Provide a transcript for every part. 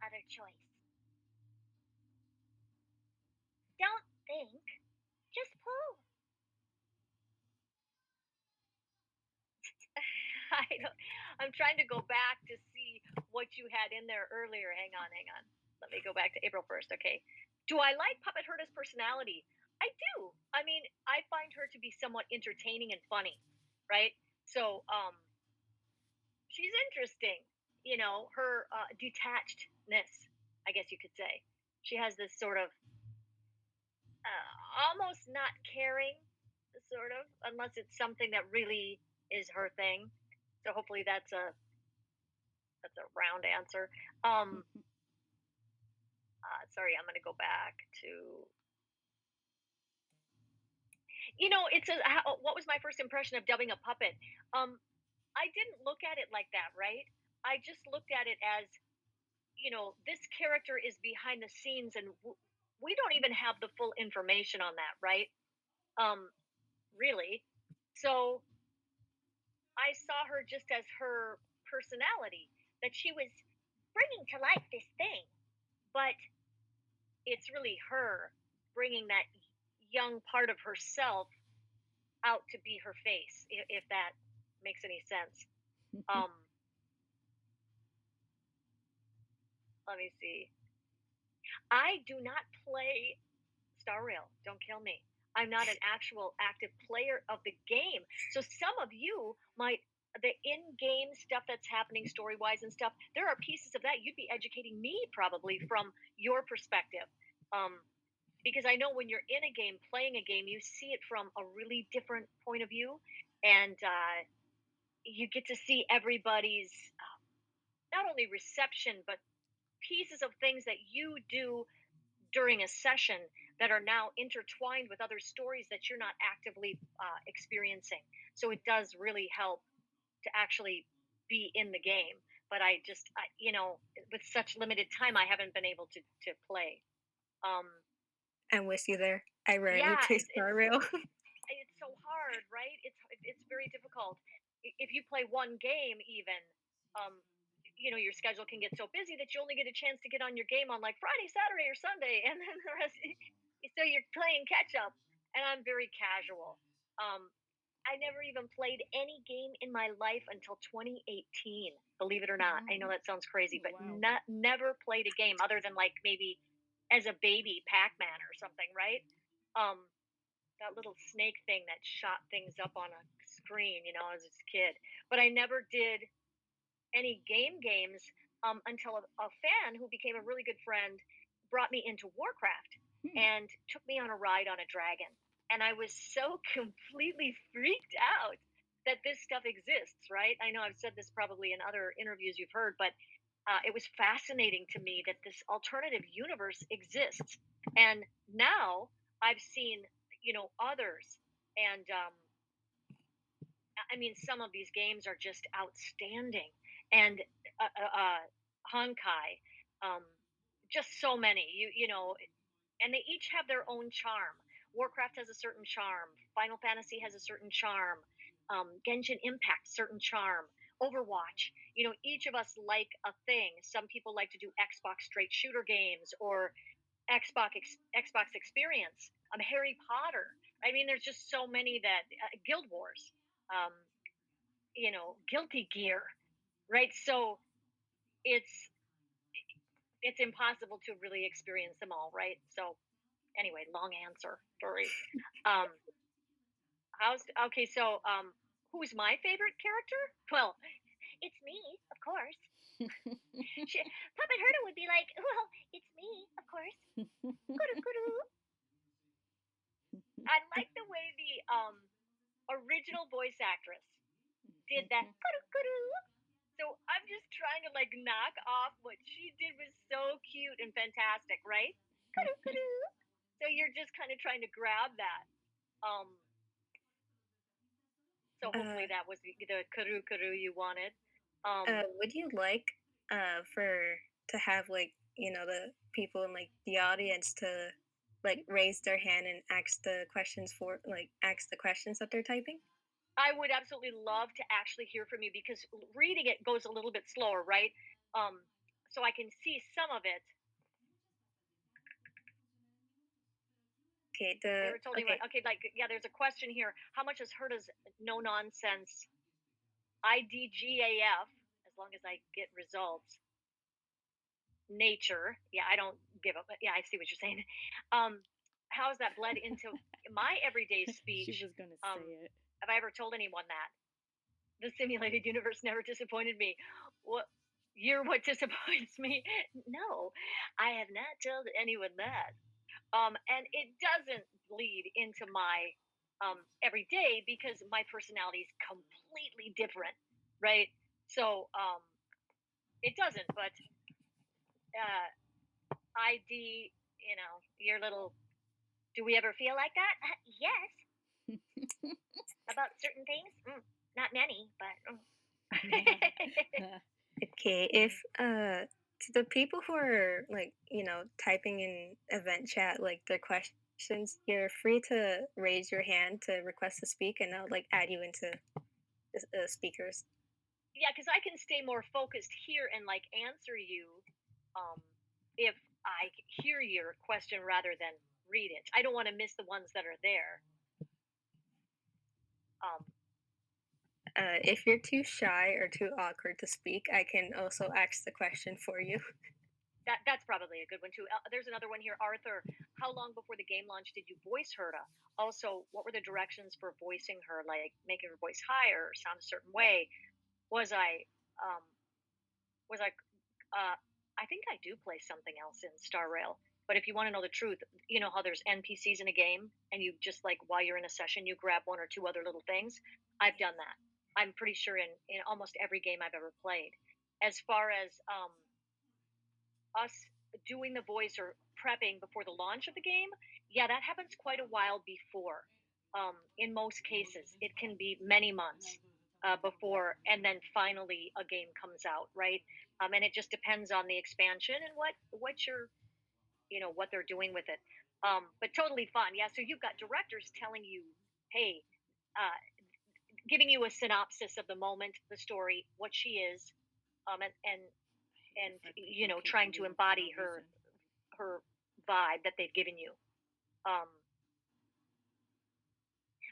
other choice. Don't think, just pull. I don't, I'm trying to go back to see what you had in there earlier. Hang on, hang on. Let me go back to April 1st. Okay. Do I like Puppet Herta's personality? I do. I mean, I find her to be somewhat entertaining and funny, right? So, she's interesting. Her detachedness, I guess you could say. She has this sort of almost not caring, sort of, unless it's something that really is her thing. So hopefully that's a round answer. Um, sorry, I'm going to go back to. It's what was my first impression of dubbing a puppet? Um, I didn't look at it like that, right? I just looked at it as this character is behind the scenes, and we don't even have the full information on that, right? Um, really. So I saw her just as her personality, that she was bringing to life this thing, but it's really her bringing that young part of herself out to be her face, if that makes any sense. Um, Let me see. I do not play Star Rail. Don't kill me. I'm not an actual active player of the game. So some of you might the in-game stuff that's happening story-wise and stuff. There are pieces of that you'd be educating me probably from your perspective. Um, because I know when you're in a game, playing a game, you see it from a really different point of view, and you get to see everybody's not only reception but pieces of things that you do during a session that are now intertwined with other stories that you're not actively experiencing. So it does really help to actually be in the game. But with such limited time, I haven't been able to play. Um, I'm with you there. I rarely yeah, play it's Star it's Rail. it's so hard, right? It's very difficult. If you play one game, even um, your schedule can get so busy that you only get a chance to get on your game on like Friday, Saturday, or Sunday, and then the rest. So you're playing catch up, and I'm very casual. Um, I never even played any game in my life until 2018. Believe it or not, I know Mm. that sounds crazy, but Wow. never played a game other than like maybe as a baby Pac-Man or something, right? Um, that little snake thing that shot things up on a screen, as a kid. But I never did any games until a fan who became a really good friend brought me into Warcraft Hmm. and took me on a ride on a dragon. And I was so completely freaked out that this stuff exists, right? I know I've said this probably in other interviews you've heard, but it was fascinating to me that this alternative universe exists. And now I've seen, others. And I mean, some of these games are just outstanding. And Honkai, um, just so many. And they each have their own charm. Warcraft has a certain charm. Final Fantasy has a certain charm. Genshin Impact, certain charm. Overwatch. Each of us like a thing. Some people like to do Xbox straight shooter games or Xbox experience. Harry Potter. I mean, there's just so many that Guild Wars. Um, Guilty Gear, right? So it's it's impossible to really experience them all, right? So anyway, long answer. Sorry. Um, how's okay? So who's my favorite character? Well, it's me, of course. Puppet Herta would be like, well, it's me, of course. Kudu kudu. I like the way the original voice actress did that kudu kudu. So I'm just trying to like knock off what she did was so cute and fantastic, right? Kudu kudu. So you're just kind of trying to grab that. Um, so hopefully uh, that was the kudu kudu you wanted. Um, would you like for to have like the people in like the audience to like raise their hand and ask the questions that they're typing? I would absolutely love to actually hear from you because reading it goes a little bit slower, right? Um, so I can see some of it. Okay, I the ever told anyone? okay. Okay, like yeah, there's a question here. How much is Herta's no nonsense IDGAF? As long as I get results, nature. Yeah, I don't give up. Yeah, I see what you're saying. Um, how has that bled into my everyday She speech? was gonna say Um, it. have I ever told anyone that the simulated universe never disappointed me? What? You're what disappoints me. No, I have not told anyone that. And it doesn't bleed into my everyday because my personality is completely different, right? So it doesn't. But ID, your little. Do we ever feel like that? Yes, about certain things. Not many, but. Okay, if to the people who are like, typing in event chat like their questions, you're free to raise your hand to request to speak, and I'll like add you into the speakers. Yeah, because I can stay more focused here and like answer you um, if I hear your question rather than read it. I don't want to miss the ones that are there. Um, If you're too shy or too awkward to speak, I can also ask the question for you. that's probably a good one too. There's another one here, Arthur. How long before the game launch did you voice Herta? Also, what were the directions for voicing her, like making her voice higher or sound a certain way? Was I um, was I Uh, I think I do play something else in Star Rail. But if you want to know the truth, you know how there's NPCs in a game, and you just like while you're in a session, you grab one or two other little things. I've done that. I'm pretty sure in almost every game I've ever played. As far as us doing the voice or prepping before the launch of the game, yeah, that happens quite a while before. In most cases, it can be many months before, and then finally a game comes out, right? And it just depends on the expansion and what you're, what they're doing with it. But totally fun, yeah. So you've got directors telling you, hey, uh, giving you a synopsis of the moment, the story, what she is, and If I could trying locate to the room for embody no her reason. her vibe that they've given you. Um,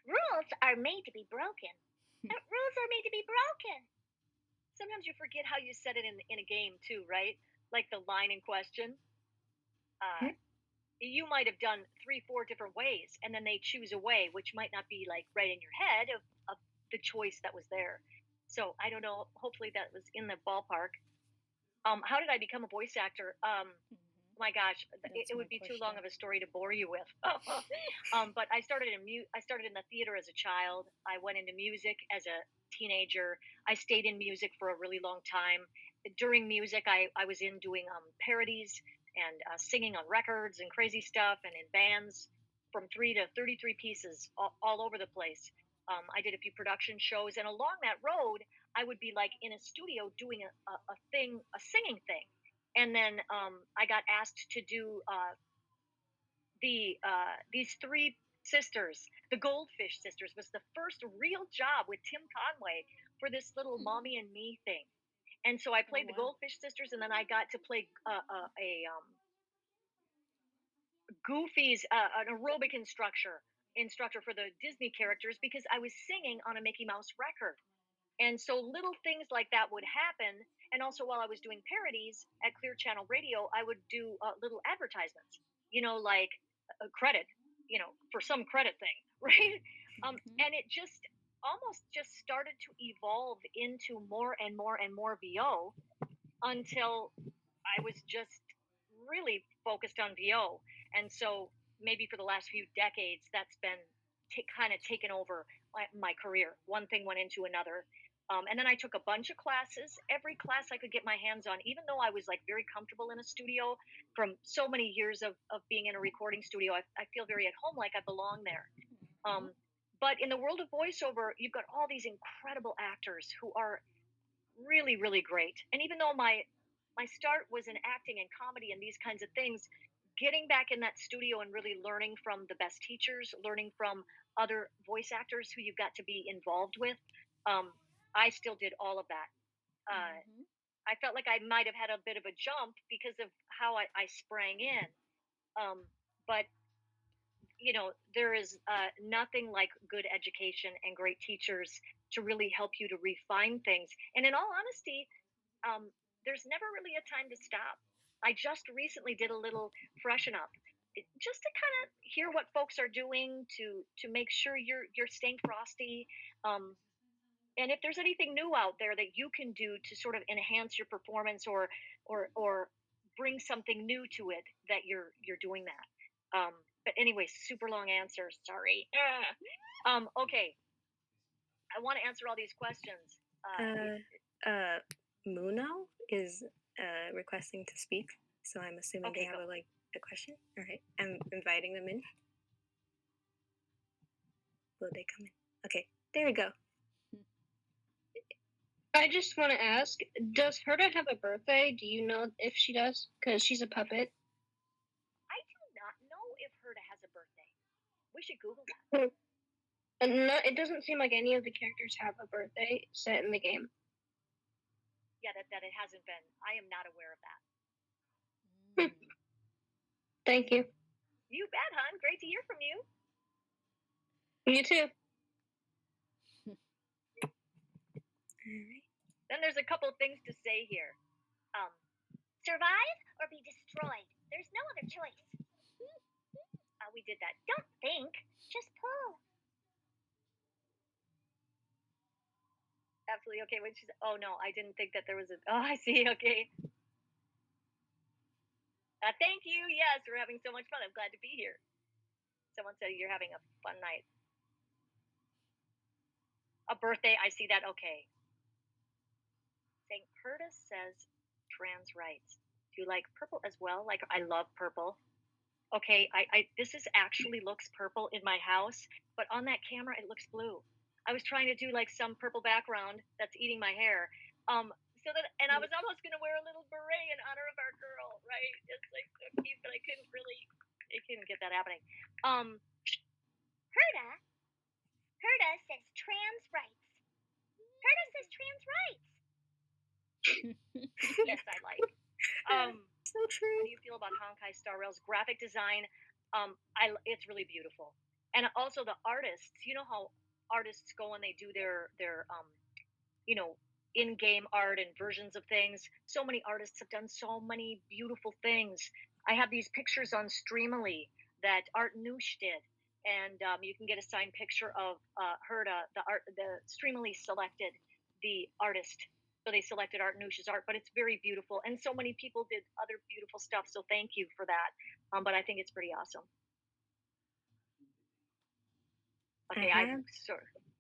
Rules are made to be broken. Rules are made to be broken. Sometimes you forget how you said it in a game too, right? Like the line in question. Uh, Mhm. you might have done three, four different ways, and then they choose a way which might not be like right in your head of the choice that was there. So I don't know. Hopefully that was in the ballpark. How did I become a voice actor? My gosh, That's it my would be too long question. of a story to bore you with. But I started in the theater as a child. I went into music as a teenager. I stayed in music for a really long time. During music, I was in doing parodies and singing on records and crazy stuff, and in bands from 3 to 33 pieces all over the place. I did a few production shows, and along that road, I would be like in a studio doing a thing, a singing thing. And then I got asked to do these three sisters. The Goldfish Sisters was the first real job with Tim Conway for this little mommy and me thing. And so I Oh played the wow. Goldfish Sisters, and then I got to play Goofy's an aerobic instructor for the Disney characters because I was singing on a Mickey Mouse record. And so little things like that would happen. And also, while I was doing parodies at Clear Channel Radio, I would do little advertisements, like a credit, for some credit thing, right? Mhm. And it just almost just started to evolve into more and more and more VO until I was just really focused on VO. And so maybe for the last few decades, that's been kind of taken over my career. One thing went into another. And then I took a bunch of classes, every class I could get my hands on, even though I was like very comfortable in a studio from so many years of being in a recording studio. I feel very at home, like I belong there. Mhm. Um, but in the world of voiceover, you've got all these incredible actors who are really, really great. And even though my start was in acting and comedy and these kinds of things, getting back in that studio and really learning from the best teachers, learning from other voice actors who you got to be involved with, um, I still did all of that. Uh, Mhm. I felt like I might have had a bit of a jump because of how I sprang in. Um, but there is nothing like good education and great teachers to really help you to refine things. And in all honesty, um, there's never really a time to stop. I just recently did a little freshen up, just to kind of hear what folks are doing to make sure you're staying frosty. Um, and if there's anything new out there that you can do to sort of enhance your performance or bring something new to it, that you're doing that. But anyway, super long answer. Sorry. Okay, I want to answer all these questions. Uh, uh, Muno is requesting to speak, so I'm assuming they Okay, have go. a question. All right, I'm inviting them in. Will they come in? Okay, there we go. I just want to ask, does Herta have a birthday? Do you know if she does? Because she's a puppet. I do not know if Herta has a birthday. We should Google that. Hmm. And no, it doesn't seem like any of the characters have a birthday set in the game. Yeah, that it hasn't been. I am not aware of that. Thank you. You bet, hon. Great to hear from you. You too. All right. Then there's a couple things to say here. Survive or be destroyed. There's no other choice. We did that. Don't think, just pull. Absolutely okay. When she's, oh no, I didn't think that there was a. Oh, I see. Okay. Thank you. Yes, we're having so much fun. I'm glad to be here. Someone said you're having a fun night. A birthday. I see that. Okay. Saying Curtis says trans rights. Do you like purple as well? Like, I love purple. Okay, this is actually looks purple in my house, but on that camera it looks blue. I was trying to do like some purple background that's eating my hair. So that, and I was almost gonna wear a little beret in honor of our girl, right? It's like so cute, but I couldn't get that happening. Herta, Herta says trans rights. Herta says trans rights. Yes, I like. So true. How do you feel about HonkaiStarRail's graphic design? It's really beautiful, and also the artists. You know how artists go and they do their you know in-game art and versions of things. So many artists have done so many beautiful things. I have these pictures on Streamily that Art Noosh did, and you can get a signed picture of Herta. The Streamily selected the artist, so they selected Art Noosh's art, but it's very beautiful. And so many people did other beautiful stuff. So thank you for that. But I think it's pretty awesome. Okay,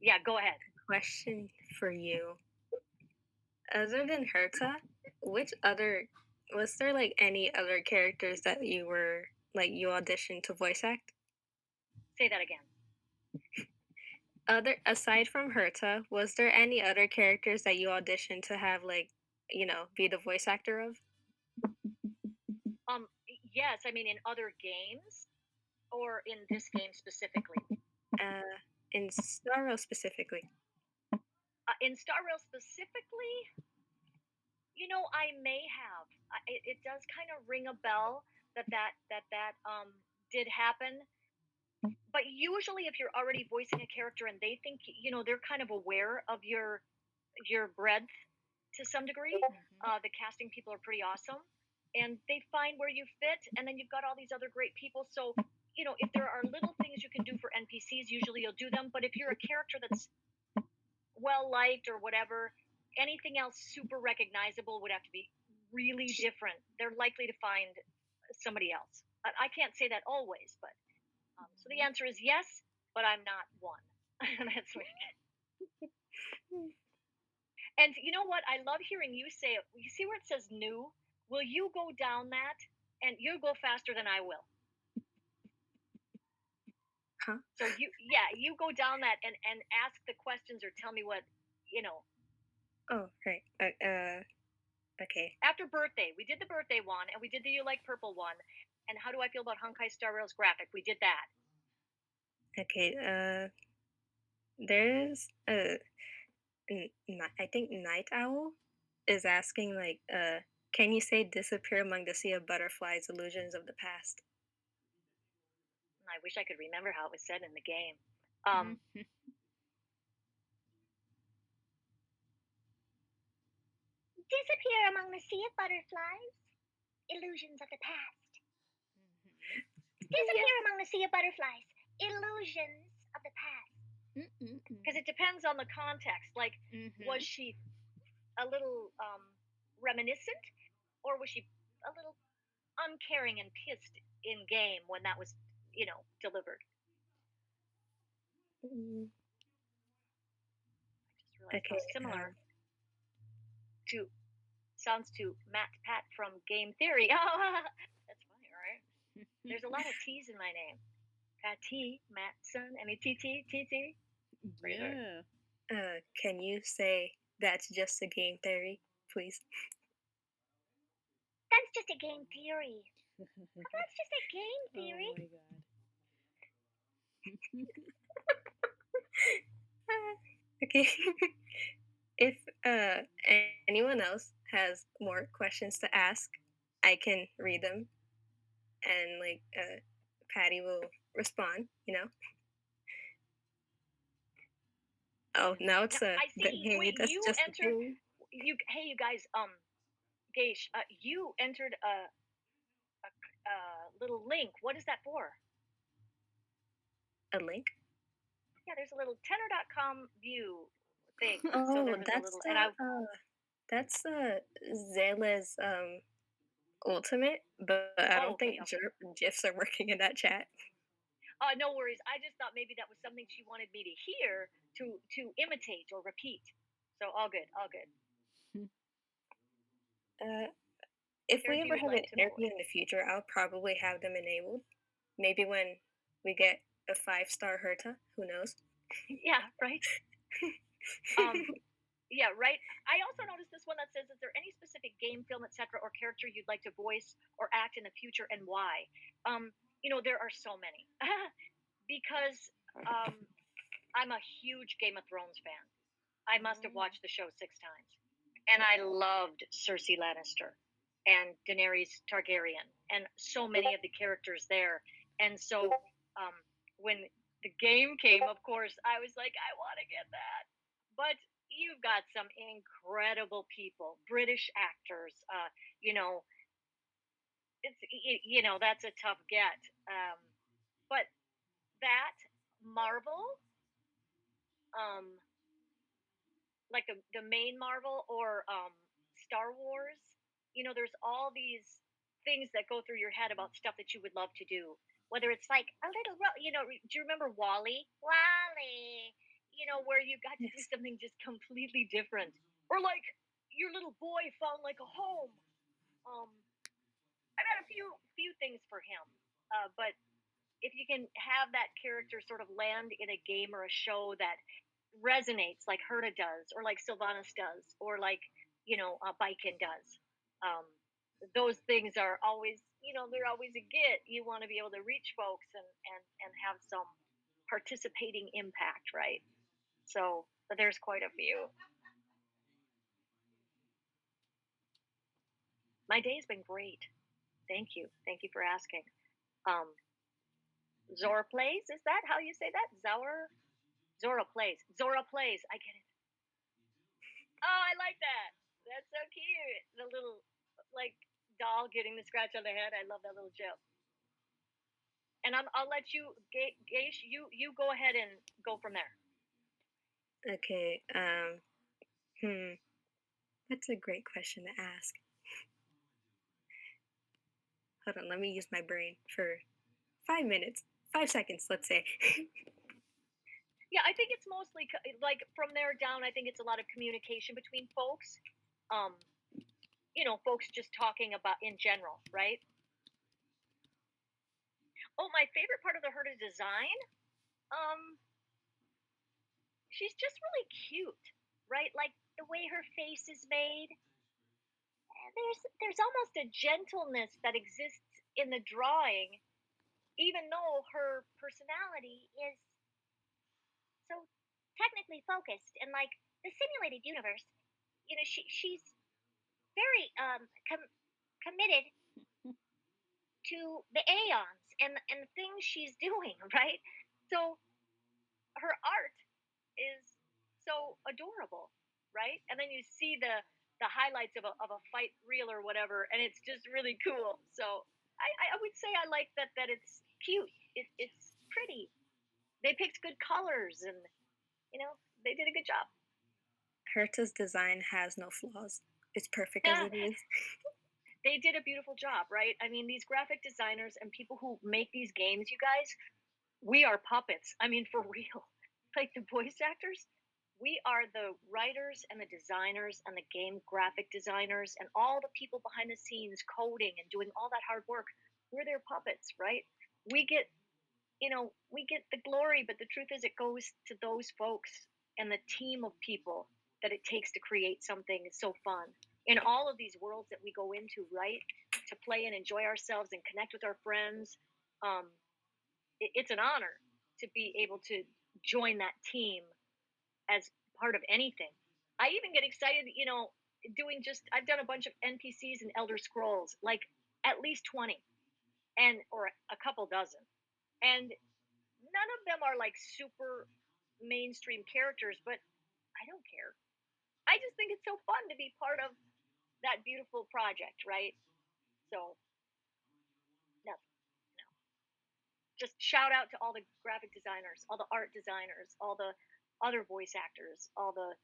yeah, go ahead. Question for you. Other than Herta, which other was there like any other characters that you were like you auditioned to voice act? Say that again. Other aside from Herta, was there any other characters that you auditioned to have like, be the voice actor of? Yes, I mean in other games or in this game specifically. In Star Rail specifically. In Star Rail specifically, I may have. It does kind of ring a bell that did happen. But usually, if you're already voicing a character and they think they're kind of aware of your breadth to some degree. The casting people are pretty awesome, and they find where you fit, and then you've got all these other great people. So if there are little things you can do for NPCs, usually you'll do them. But if you're a character that's well liked or whatever, anything else super recognizable would have to be really different. They're likely to find somebody else. I can't say that always, but so the answer is yes, but I'm not one. That's what. And you know what? I love hearing you say it. You see where it says new? Will you go down that? And you go faster than I will. Huh? So you go down that and ask the questions or tell me what. Oh, right. Okay. After birthday, we did the birthday one, and we did the you like purple one. And how do I feel about HonkaiStarRail's graphic? We did that. Okay. There's I think Night Owl. is asking like, can you say disappear among the sea of butterflies, illusions of the past? I wish I could remember how it was said in the game. Um, Mhm. Disappear among the sea of butterflies, illusions of the past. Mhm. Disappear among the sea of butterflies, illusions of the past. because it depends on the context. Like, was Mhm. she a little reminiscent, or was she a little uncaring and pissed in game when that was, delivered? Mm, I just realized how okay. similar to sounds to Matt Pat from Game Theory. Oh, that's funny, right? There's a lot of T's in my name. Patty, Mattson, M-A-T-T. Pretty good. Yeah. Can you say that's just a game theory, please? That's just a game theory. That's just a game Oh theory. my god. Okay. If anyone else has more questions to ask, I can read them and like Patty will respond, you know? Oh, now it's Now, a I see. hey, Wait, that's you just a entered. game. Hey, you guys. Gage, you entered a little link. What is that for? A link? Yeah, there's a little tenor.com view thing. So Oh, there was a little, and that's Zayla's ultimate, but I oh, don't okay, think okay. GIFs are working in that chat. No worries. I just thought maybe that was something she wanted me to hear to imitate or repeat. So all good, all good. Uh, if we Heard ever you'd have an like to interview voice. in the future, I'll probably have them enabled. Maybe when we get a 5-star Herta, who knows? Yeah, right. Yeah, right. I also noticed this one that says, "Is there any specific game, film, etc., or character you'd like to voice or act in the future, and why?" There are so many because I'm a huge Game of Thrones fan. I must have watched the show 6 times, and I loved Cersei Lannister and Daenerys Targaryen, and so many of the characters there. And so, um, when the game came, of course, I was like, I want to get that. But you've got some incredible people, British actors. You know, that's a tough get. But that Marvel, um, like the main Marvel or Star Wars. There's all these things that go through your head about stuff that you would love to do. Whether it's like a little, do you remember Wally? Wally, where you got to do Yes. something just completely different, or like your little boy found like a home. Um, I've had a few things for him, but if you can have that character sort of land in a game or a show that resonates like Herta does, or like Sylvanas does, or like Baiken does. Um, those things are always, they're always a get. You want to be able to reach folks and have some participating impact, right? So, but there's quite a few. My day's been great. Thank you for asking. Um, Zora plays. Is that how you say that? Zora plays. Zora plays. I get it. Oh, I like that. That's so cute. The little like doll getting the scratch on the head. I love that little joke. And I'll let you, Gaish, you go ahead and go from there. Okay. Hmm. That's a great question to ask. Hold on, let me use my brain for 5 minutes, 5 seconds, let's say. Yeah, I think it's mostly like from there down. I think it's a lot of communication between folks. Um, folks just talking about in general, right? Oh, my favorite part of the Herta design. Um, she's just really cute, right? Like the way her face is made. There's almost a gentleness that exists in the drawing, even though her personality is so technically focused and like the simulated universe. She's very committed to the aeons and the things she's doing, right? So her art is so adorable, right? And then you see the highlights of a fight reel or whatever, and it's just really cool. So I would say I like that it's cute. It's pretty. They picked good colors, and you know they did a good job. Herta's design has no flaws. It's perfect as Yeah, it is. they did a beautiful job, right? I mean, these graphic designers and people who make these games, you guys, we are puppets. I mean, for real. Like the voice actors, we are the writers and the designers and the game graphic designers and all the people behind the scenes coding and doing all that hard work. We're their puppets, right? We get, we get the glory, but the truth is it goes to those folks and the team of people that it takes to create something so fun. In all of these worlds that we go into, right? To play and enjoy ourselves and connect with our friends. Um, it's an honor to be able to join that team as part of anything. I even get excited, doing I've done a bunch of NPCs in Elder Scrolls, like at least 20 and or a couple dozen. And none of them are like super mainstream characters, but I don't care. I just think it's so fun to be part of that beautiful project, right? So, no, just shout out to all the graphic designers, all the art designers, all the other voice actors, all the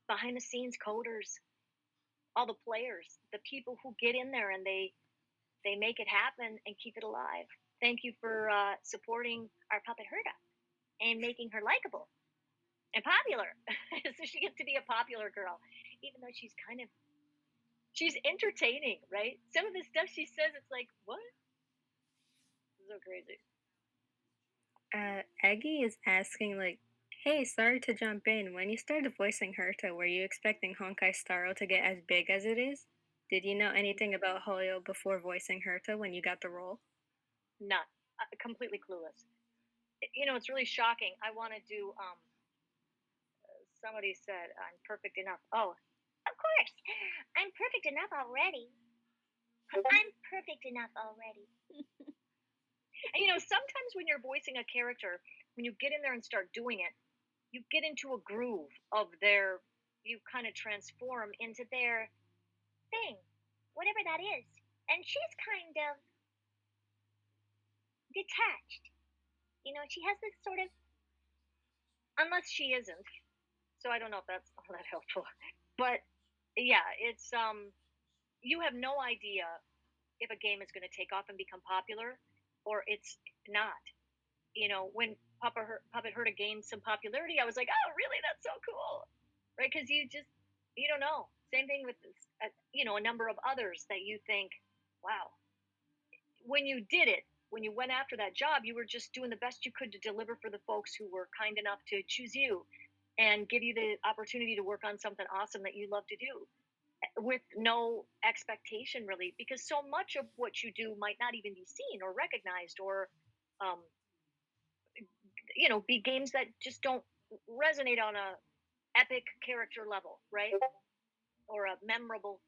behind the scenes coders, all the players, the people who get in there and they make it happen and keep it alive. Thank you for supporting our puppet Herta and making her likable and popular. So she gets to be a popular girl, even though she's entertaining, right? Some of the stuff she says, it's like, what? It's so crazy. Aggie is asking, like, hey, sorry to jump in. When you started voicing Herta, were you expecting HonkaiStarRail to get as big as it is? Did you know anything about Hoyo before voicing Herta when you got the role? Not completely clueless. It's really shocking. I want to do. Somebody said I'm perfect enough. Oh, Of course, I'm perfect enough already. I'm perfect enough already. and sometimes when you're voicing a character, when you get in there and start doing it, you get into a groove of their. You kind of transform into Their thing, whatever that is. And she's kind of detached. She has this sort of. unless she isn't. So I don't know if that's all that helpful. But yeah, it's you have no idea if a game is going to take off and become popular or it's not. When Puppet Herta gained some popularity, I was like, oh, really? That's so cool, right? Because you don't know. Same thing with this, a number of others that you think, wow. When you did it, when you went after that job, you were just doing the best you could to deliver for the folks who were kind enough to choose you and give you the opportunity to work on something awesome that you love to do with no expectation really, because so much of what you do might not even be seen or recognized or um, be games that just don't resonate on a epic character level, right? Or a memorable,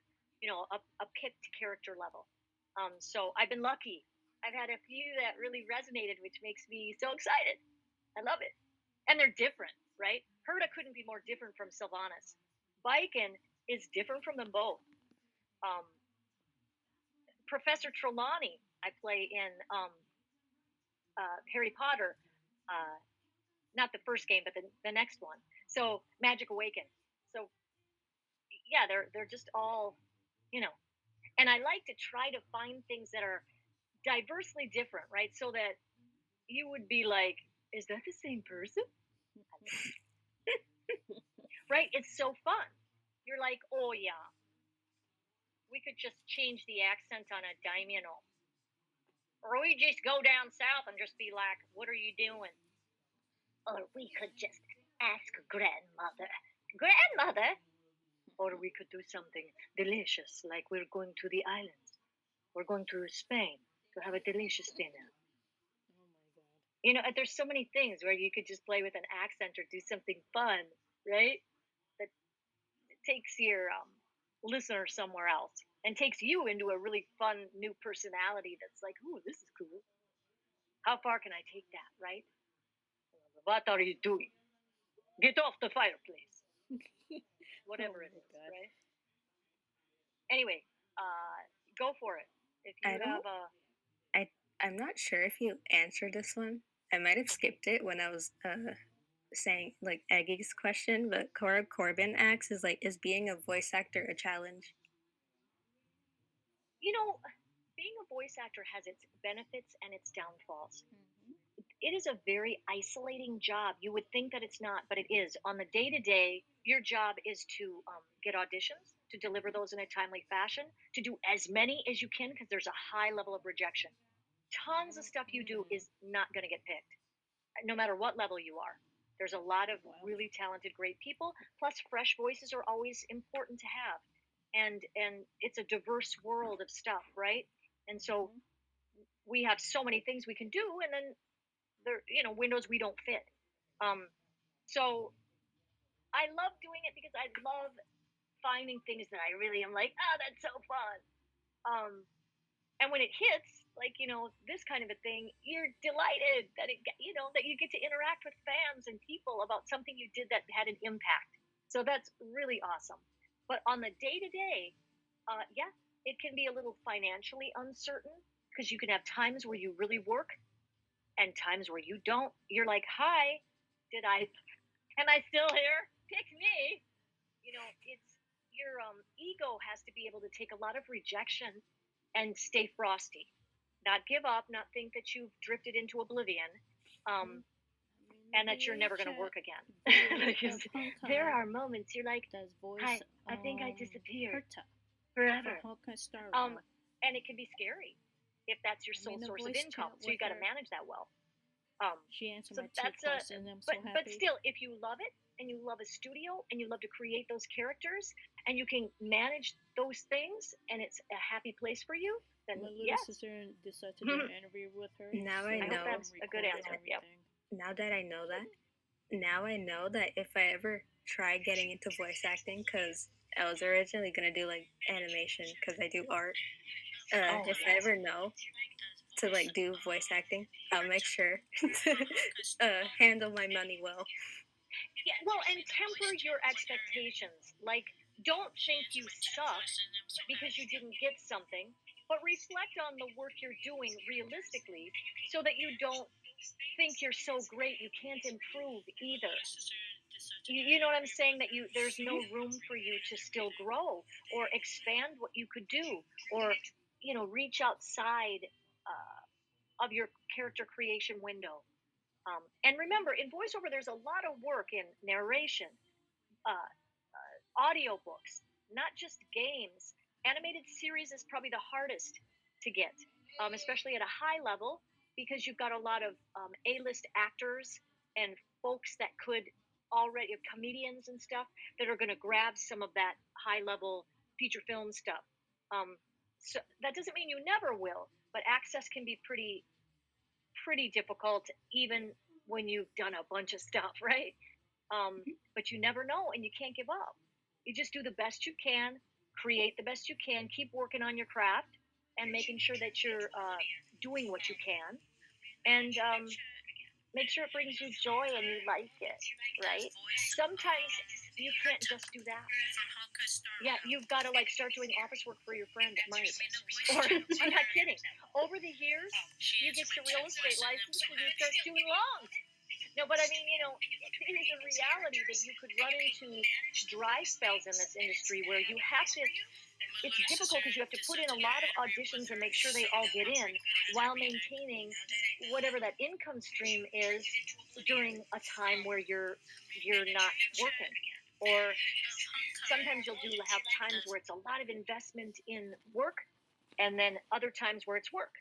a picked character level. So I've been lucky. I've had a few that really resonated, which makes me so excited. I love it. And they're different, right? Herta couldn't be more different from Sylvanas. Viken is different from them both. Um, Professor Trelawney, I play in Harry Potter, uh, not the first game, but the next one. So Magic Awaken. So yeah, they're just all, you know. And I like to try to find things that are diversely different, right? So that you would be like, is that the same person? Right? It's so fun. You're like, oh yeah, we could just change the accent on a daimyo. Or we just go down south and just be like, what are you doing? Or we could just ask grandmother. Grandmother? Or we could do something delicious, like we're going to the islands. We're going to Spain to have a delicious dinner. There's so many things where you could just play with an accent or do something fun, right? That takes your listener somewhere else and takes you into a really fun new personality that's like, ooh, this is cool. How far can I take that, right? What are you doing? Get off the fireplace. Whatever it my is, God. right? Anyway, go for it. If you I have don't. a, I'm not sure if you answered this one. I might have skipped it when I was saying like Eggy's question, but Cora Corbin asks is being a voice actor a challenge? you know, being a voice actor has its benefits and its downfalls. Mhm. It is a very isolating job. You would think that it's not, but it is. On the day to day, your job is to get auditions, to deliver those in a timely fashion, to do as many as you can because there's a high level of rejection. Tons of stuff you do is not going to get picked, no matter what level you are. There's a lot of Wow. really talented, great people. Plus, fresh voices are always important to have, and it's a diverse world of stuff, right? And so we have so many things we can do, and then there, windows we don't fit. So I love doing it because I love finding things that I really am like, oh, that's so fun. Um, and when it hits, like this kind of a thing, you're delighted that that you get to interact with fans and people about something you did that had an impact. So that's really awesome. But on the day to day, yeah, it can be a little financially uncertain because you can have times where you really work and times where you don't. You're like, hi, am I still here? Pick me. It's your ego has to be able to take a lot of rejection and stay frosty, not give up, not think that you've drifted into oblivion, and that you're never going to work again. Because there are moments you're like, Does voice hi, I think I disappeared Herta forever. for HonkaiStarRail. And it can be scary if that's your sole source of income. So you got to manage that well. She answered So my two that's questions, and I'm so happy. but still, if you love it and you love a studio and you love to create those characters and you can manage those things and it's a happy place for you, then my little yes. sister decided to do an interview with her. Now so I know. hope that's a good answer. Yep. Now that I know that if I ever try getting into voice acting, because I was originally gonna do like animation because I do art. If I ever know to like do voice acting, I'll make sure to handle my money well. Yeah, well, and temper your expectations. Like, don't think you suck because you didn't get something, but reflect on the work you're doing realistically so that you don't think you're so great you can't improve either. You know what I'm saying? That there's no room for you to still grow or expand what you could do, or reach outside of your character creation window. And remember, in voiceover, there's a lot of work in narration, audiobooks, not just games. Animated series is probably the hardest to get, especially at a high level, because you've got a lot of A-list actors and folks that could already, comedians and stuff, that are going to grab some of that high level feature film stuff. So that doesn't mean you never will, but access can be pretty difficult even when you've done a bunch of stuff, right? But you never know, and you can't give up. You just do the best you can, create the best you can, keep working on your craft, and making sure that you're doing what you can, and make sure it brings you joy and you like it, right? Sometimes you can't just do that. Yeah, you've got to like start doing office work for your friend Mike. Or I'm not kidding. Over the years, you get your real estate license and you start doing loans. No, but I mean, it is a reality that you could run into dry spells in this industry where you have to. It's difficult because you have to put in a lot of auditions and make sure they all get in while maintaining whatever that income stream is during a time where you're not working. Or sometimes you'll have times where it's a lot of investment in work, and then other times where it's work,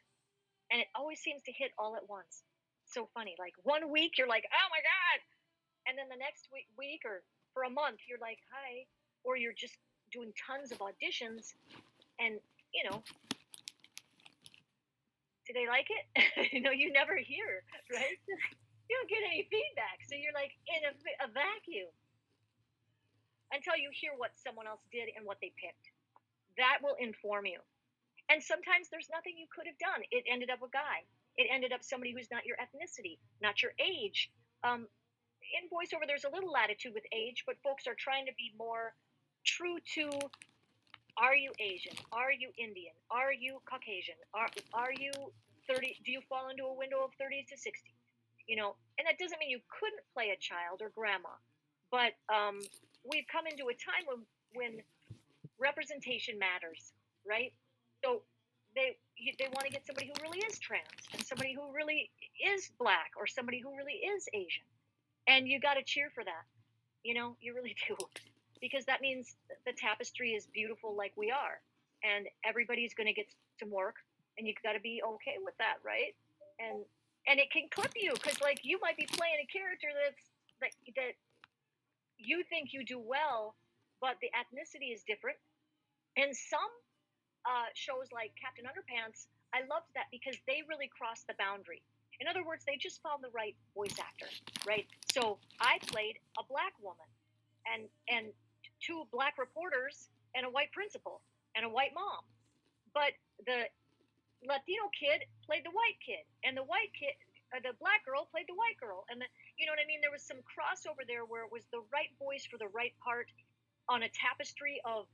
and it always seems to hit all at once. So funny. Like 1 week you're like, oh my god, and then the next week or for a month you're like, hi, or you're just doing tons of auditions, and do they like it? You never hear, right? You don't get any feedback, so you're like in a vacuum. until you hear what someone else did and what they picked. That will inform you. And sometimes there's nothing you could have done. It ended up a guy. It ended up somebody who's not your ethnicity, not your age. In voiceover, there's a little latitude with age, but folks are trying to be more true to, are you Asian? Are you Indian? Are you Caucasian? Are you 30? Do you fall into a window of 30 to 60? And that doesn't mean you couldn't play a child or grandma, but we've come into a time when representation matters, right? So they want to get somebody who really is trans and somebody who really is black or somebody who really is Asian, and you got to cheer for that. You really do, because that means the tapestry is beautiful like we are, and everybody's going to get some work, and you got to be okay with that, right? And it can clip you, because like you might be playing a character that you think you do well, but the ethnicity is different. And some shows like Captain Underpants, I loved that because they really crossed the boundary. In other words, they just found the right voice actor, right? So I played a black woman, and two black reporters, and a white principal, and a white mom. But the Latino kid played the white kid, and the white kid, the black girl played the white girl, and you know what I mean. There was some crossover there where it was the right voice for the right part on a tapestry of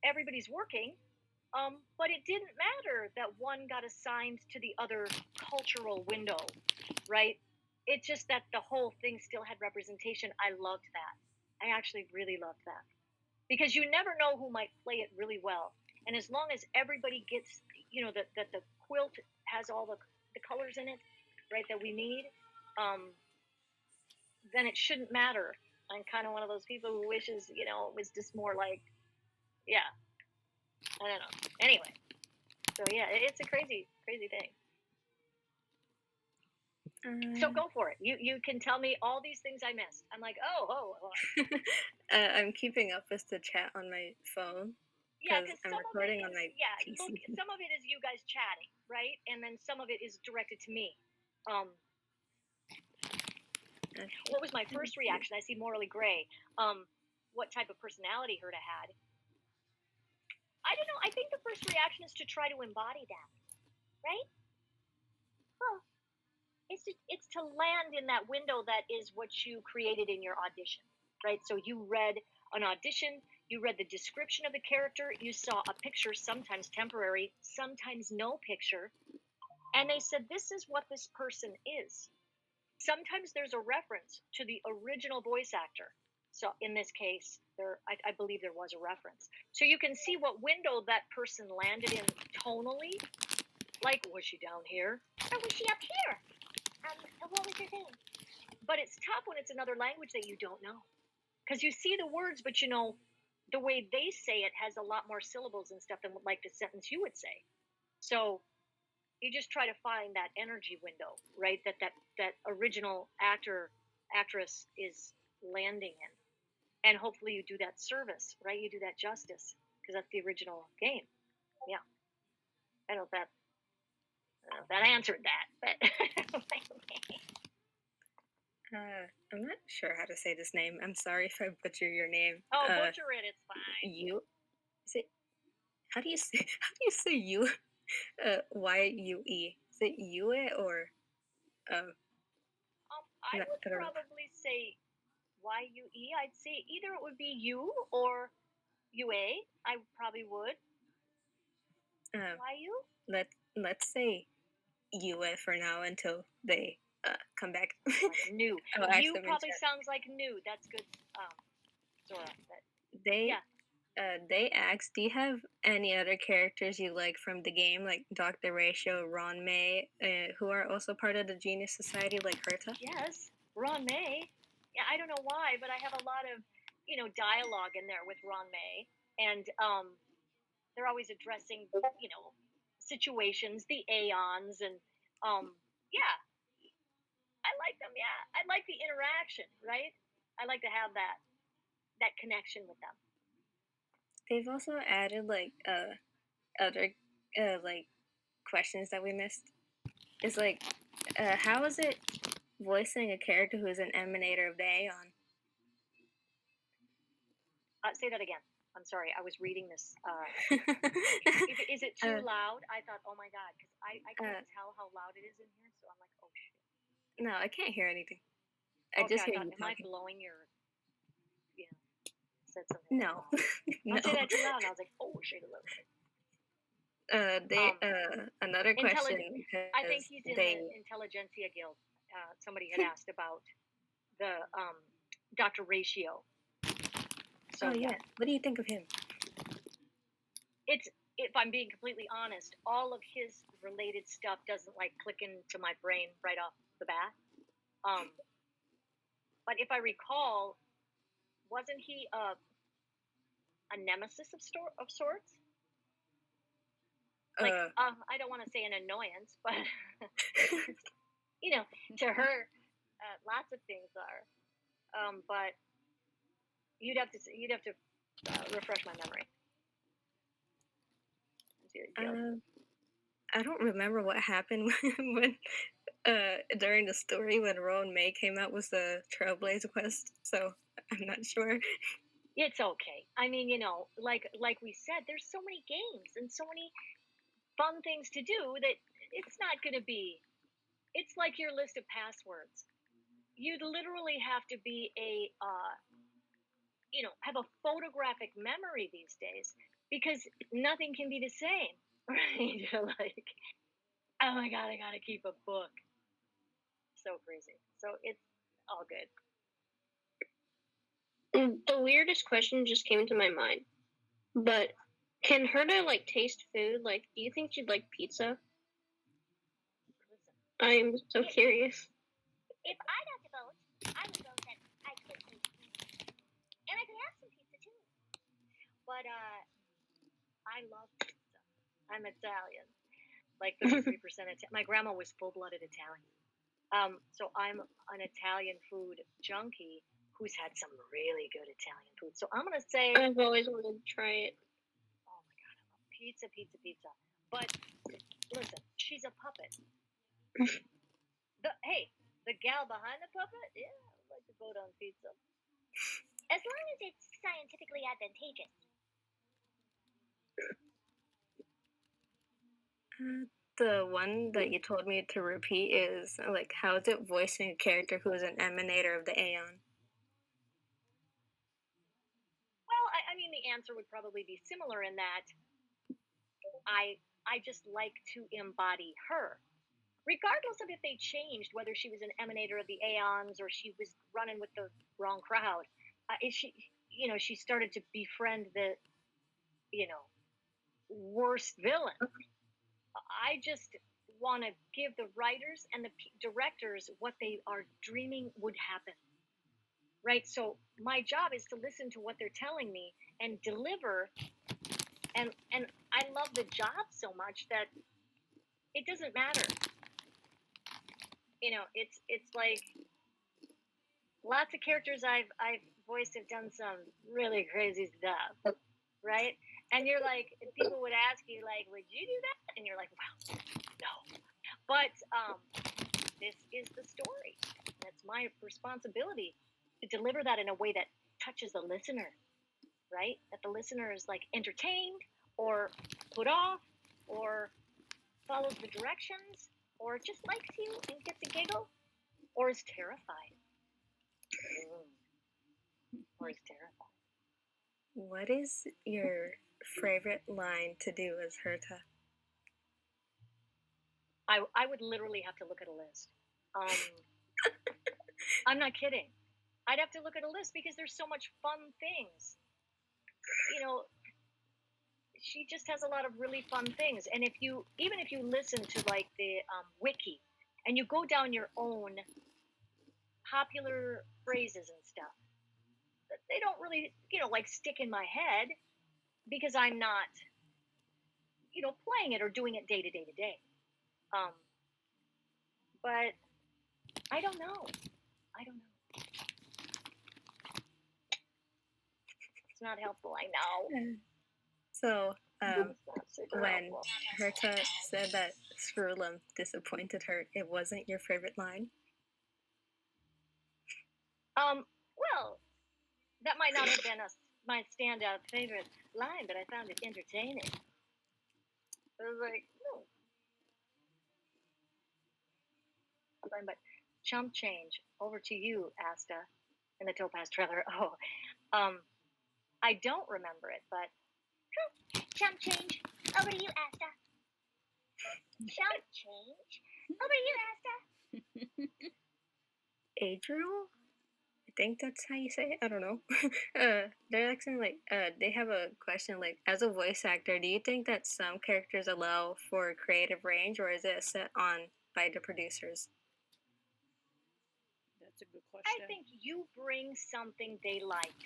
everybody's working. But it didn't matter that one got assigned to the other cultural window, right? It's just that the whole thing still had representation. I loved that. I actually really loved that, because you never know who might play it really well. And as long as everybody gets, that the quilt has all the colors in it, right, that we need, then it shouldn't matter. I'm kind of one of those people who wishes, it was just more like, yeah, I don't know. Anyway, so yeah, it's a crazy, crazy thing. So go for it. You can tell me all these things I missed. I'm like, oh. I'm keeping up with the chat on my phone. Yeah, because I'm some recording of it on my is, yeah, PC. look, some of it is you guys chatting, right? And then some of it is directed to me. What was my first reaction? I see Morally Gray. What type of personality Herta had? I don't know. I think the first reaction is to try to embody that, right? Well, it's to land in that window that is what you created in your audition, right? So you read an audition, you read the description of the character, you saw a picture, sometimes temporary, sometimes no picture, and they said, this is what this person is. Sometimes there's a reference to the original voice actor. So in this case, I believe there was a reference. So you can see what window that person landed in tonally. Like, was she down here? Or was she up here? What was her name? But it's tough when it's another language that you don't know. Because you see the words, but the way they say it has a lot more syllables and stuff than like the sentence you would say. So you just try to find that energy window, right? That original actress is landing in. And hopefully you do that service, right? You do that justice, because that's the original game. Yeah. I don't know if that answered that, but I'm not sure how to say this name. I'm sorry if I butcher your name. Oh, butcher it. It's fine. How do you say you? Y-U-E. Is it Yue or? I would probably say Y-U-E. I'd say either it would be you or UA. I probably would. Y-U? Let's say Yue for now until they come back. New. You probably sounds like new. That's good. Zora. They asked, do you have any other characters you like from the game, like Dr. Ratio, Ron May, who are also part of the Genius Society, like Herta? Yes, Ron May. Yeah, I don't know why, but I have a lot of, dialogue in there with Ron May, and they're always addressing, situations, the aeons, and yeah, I like them. Yeah, I like the interaction, right? I like to have that connection with them. They've also added like other like questions that we missed. It's like, how is it voicing a character who is an emanator of the Aeon? Say that again. I'm sorry. I was reading this. Is it too loud? I thought, oh my god, because I can't tell how loud it is in here. So I'm like, oh shit. No, I can't hear anything. I Okay, just hear you am I talking. blowing your? Yeah. Said something. No, no. I said that too loud, and I was like, oh shit. Another question. I think he's in the Intelligentsia Guild. Somebody had asked about the Dr. Ratio. So, oh yeah, what do you think of him? It's, if I'm being completely honest, all of his related stuff doesn't like click into my brain right off the bat. But if I recall, wasn't he a nemesis of sorts? Like, I don't want to say an annoyance, but you know, to her, lots of things are. But you'd have to refresh my memory. I don't remember what happened when during the story when Rowan May came out with the Trailblazer quest, so I'm not sure. It's okay. I mean, like we said, there's so many games and so many fun things to do that it's not going to be. It's like your list of passwords. You'd literally have to be have a photographic memory these days because nothing can be the same, right? You're like, oh my god, I gotta keep a book. So crazy. So it's all good. The weirdest question just came into my mind, but can Herta like taste food? Like, do you think she'd like pizza? I'm so curious. If I got to vote, I would vote that I could taste pizza, and I could have some pizza too. But I love pizza. I'm Italian, like 33% Italian. My grandma was full-blooded Italian. So I'm an Italian food junkie who's had some really good Italian food. So I'm gonna say I've always wanted to try it. Oh my god, I love pizza. But listen, she's a puppet. The gal behind the puppet, yeah, I'd like to vote on pizza. As long as it's scientifically advantageous. The one that you told me to repeat is like, how is it voicing a character who is an emanator of the Aeon? Well, I mean, the answer would probably be similar in that I just like to embody her. Regardless of if they changed, whether she was an emanator of the Aeons or she was running with the wrong crowd, she started to befriend the, worst villain. I just want to give the writers and the directors what they are dreaming would happen. Right? So my job is to listen to what they're telling me and deliver. And I love the job so much that it doesn't matter. It's like lots of characters I've voiced have done some really crazy stuff, right? And you're like, people would ask you like, would you do that? And you're like, well, no. But this is the story. It's my responsibility to deliver that in a way that touches the listener, right? That the listener is like entertained or put off or follows the directions or just likes you and gets a giggle or is terrified. Or is terrified. What is your favorite line to do as Herta? I would literally have to look at a list. I'm not kidding. I'd have to look at a list because there's so much fun things. She just has a lot of really fun things. And even if you listen to like the wiki and you go down your own popular phrases and stuff, they don't really, like stick in my head because I'm not, playing it or doing it day to day. But I don't know. It's not helpful, I know. So, when Herta said that Screwlum disappointed her, it wasn't your favorite line? Well, that might not have been a my standout favorite line, but I found it entertaining. I was like, no. But chump change. Over to you, Asta, in the Topaz trailer. Oh, I don't remember it, but Chump change. Over to you, Asta. Chump change. Over to you, Asta. Adriel? I think that's how you say it. I don't know. They're asking like, they have a question like, as a voice actor, do you think that some characters allow for creative range, or is it set on by the producers? That's a good I question. think you bring something they liked.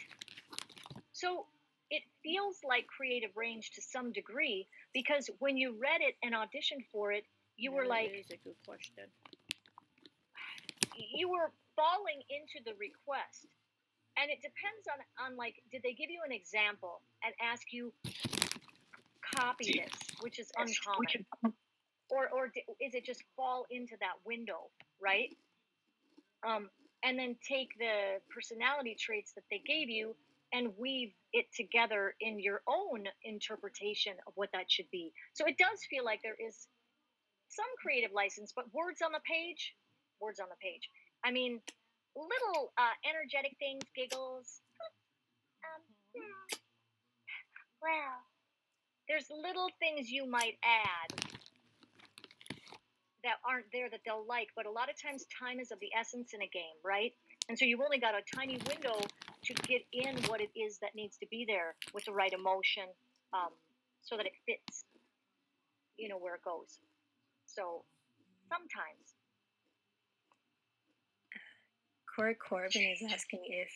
So it feels like creative range to some degree, because when you read it and auditioned for it, you were like, that is a good question. you were falling into the request. And it depends on like, did they give you an example and ask you, copy this, which is uncommon? Or is it just fall into that window, right? And then take the personality traits that they gave you and weave it together in your own interpretation of what that should be. So it does feel like there is some creative license, but words on the page. I mean, little energetic things, giggles. Well, There's little things you might add that aren't there that they'll like, but a lot of times time is of the essence in a game, right? And so you've only got a tiny window to get in what it is that needs to be there with the right emotion, so that it fits, where it goes. So sometimes. Corey Corbin is asking if,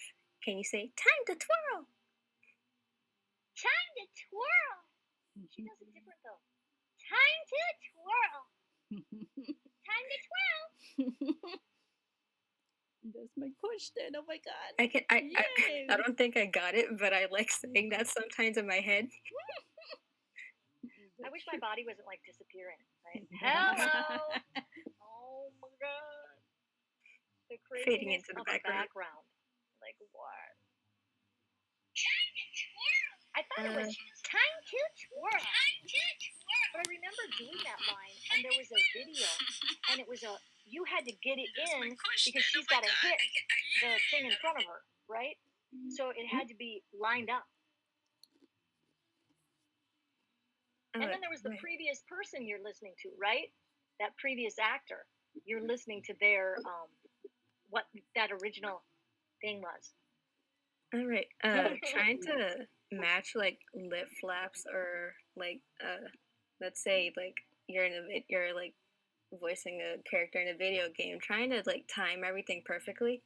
can you say time to twirl? time to twirl. She does it different though. Time to twirl. Time to twirl. That's my question. Oh my god. I don't think I got it, but I like saying that sometimes in my head. I wish my body wasn't like disappearing. Right? Hello. Oh my god. The Fading craziness into the of a background. Like what? Time to twirl. I thought it was time to twirl. Time to twirl. But I remember doing that line, and there was a video, and it was you had to get it in because she's got to hit the thing in front of her, right? So it had to be lined up. And then there was the previous person you're listening to, right? That previous actor. You're listening to their what that original thing was. All right. Trying to match like lip flaps, or like let's say like you're like voicing a character in a video game. Trying to like time everything perfectly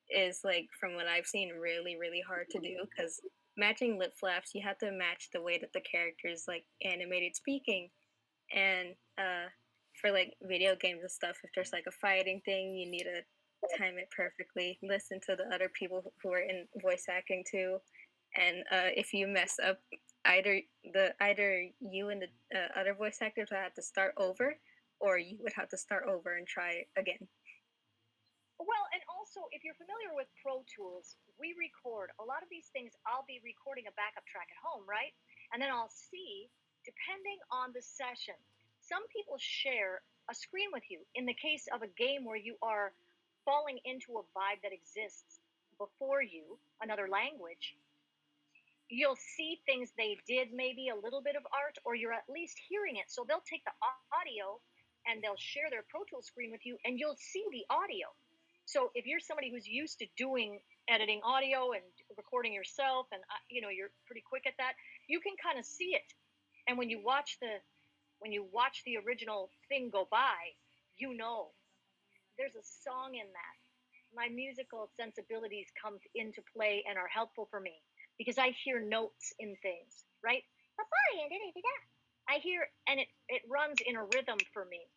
is, like, from what I've seen, really really hard to do, because matching lip flaps, you have to match the way that the character is like animated speaking, and for like video games and stuff, if there's like a fighting thing, you need to time it perfectly, listen to the other people who are in voice acting too, and if you mess up, either you and the other voice actors will have to start over, or you would have to start over and try again. Well, and also, if you're familiar with Pro Tools, we record a lot of these things. I'll be recording a backup track at home, right? And then I'll see, depending on the session, some people share a screen with you. In the case of a game where you are falling into a vibe that exists before you, another language, you'll see things they did, maybe a little bit of art, or you're at least hearing it. So they'll take the audio and they'll share their Pro Tools screen with you, and you'll see the audio. So if you're somebody who's used to doing editing audio and recording yourself, and you're pretty quick at that, you can kind of see it. And when you watch the original thing go by, there's a song in that. My musical sensibilities come into play and are helpful for me because I hear notes in things, right? I hear, and it runs in a rhythm for me.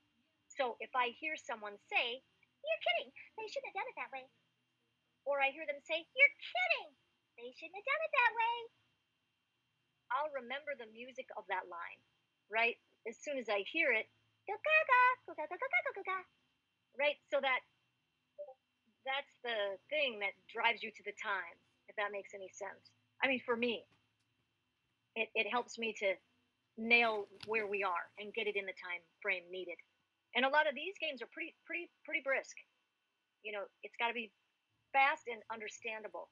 So if I hear someone say, "You're kidding. They shouldn't have done it that way." Or I hear them say, "You're kidding. They shouldn't have done it that way." I'll remember the music of that line, right? As soon as I hear it, right? So that's the thing that drives you to the time, if that makes any sense. I mean, for me, it helps me to nail where we are and get it in the time frame needed. And a lot of these games are pretty brisk. It's got to be fast and understandable.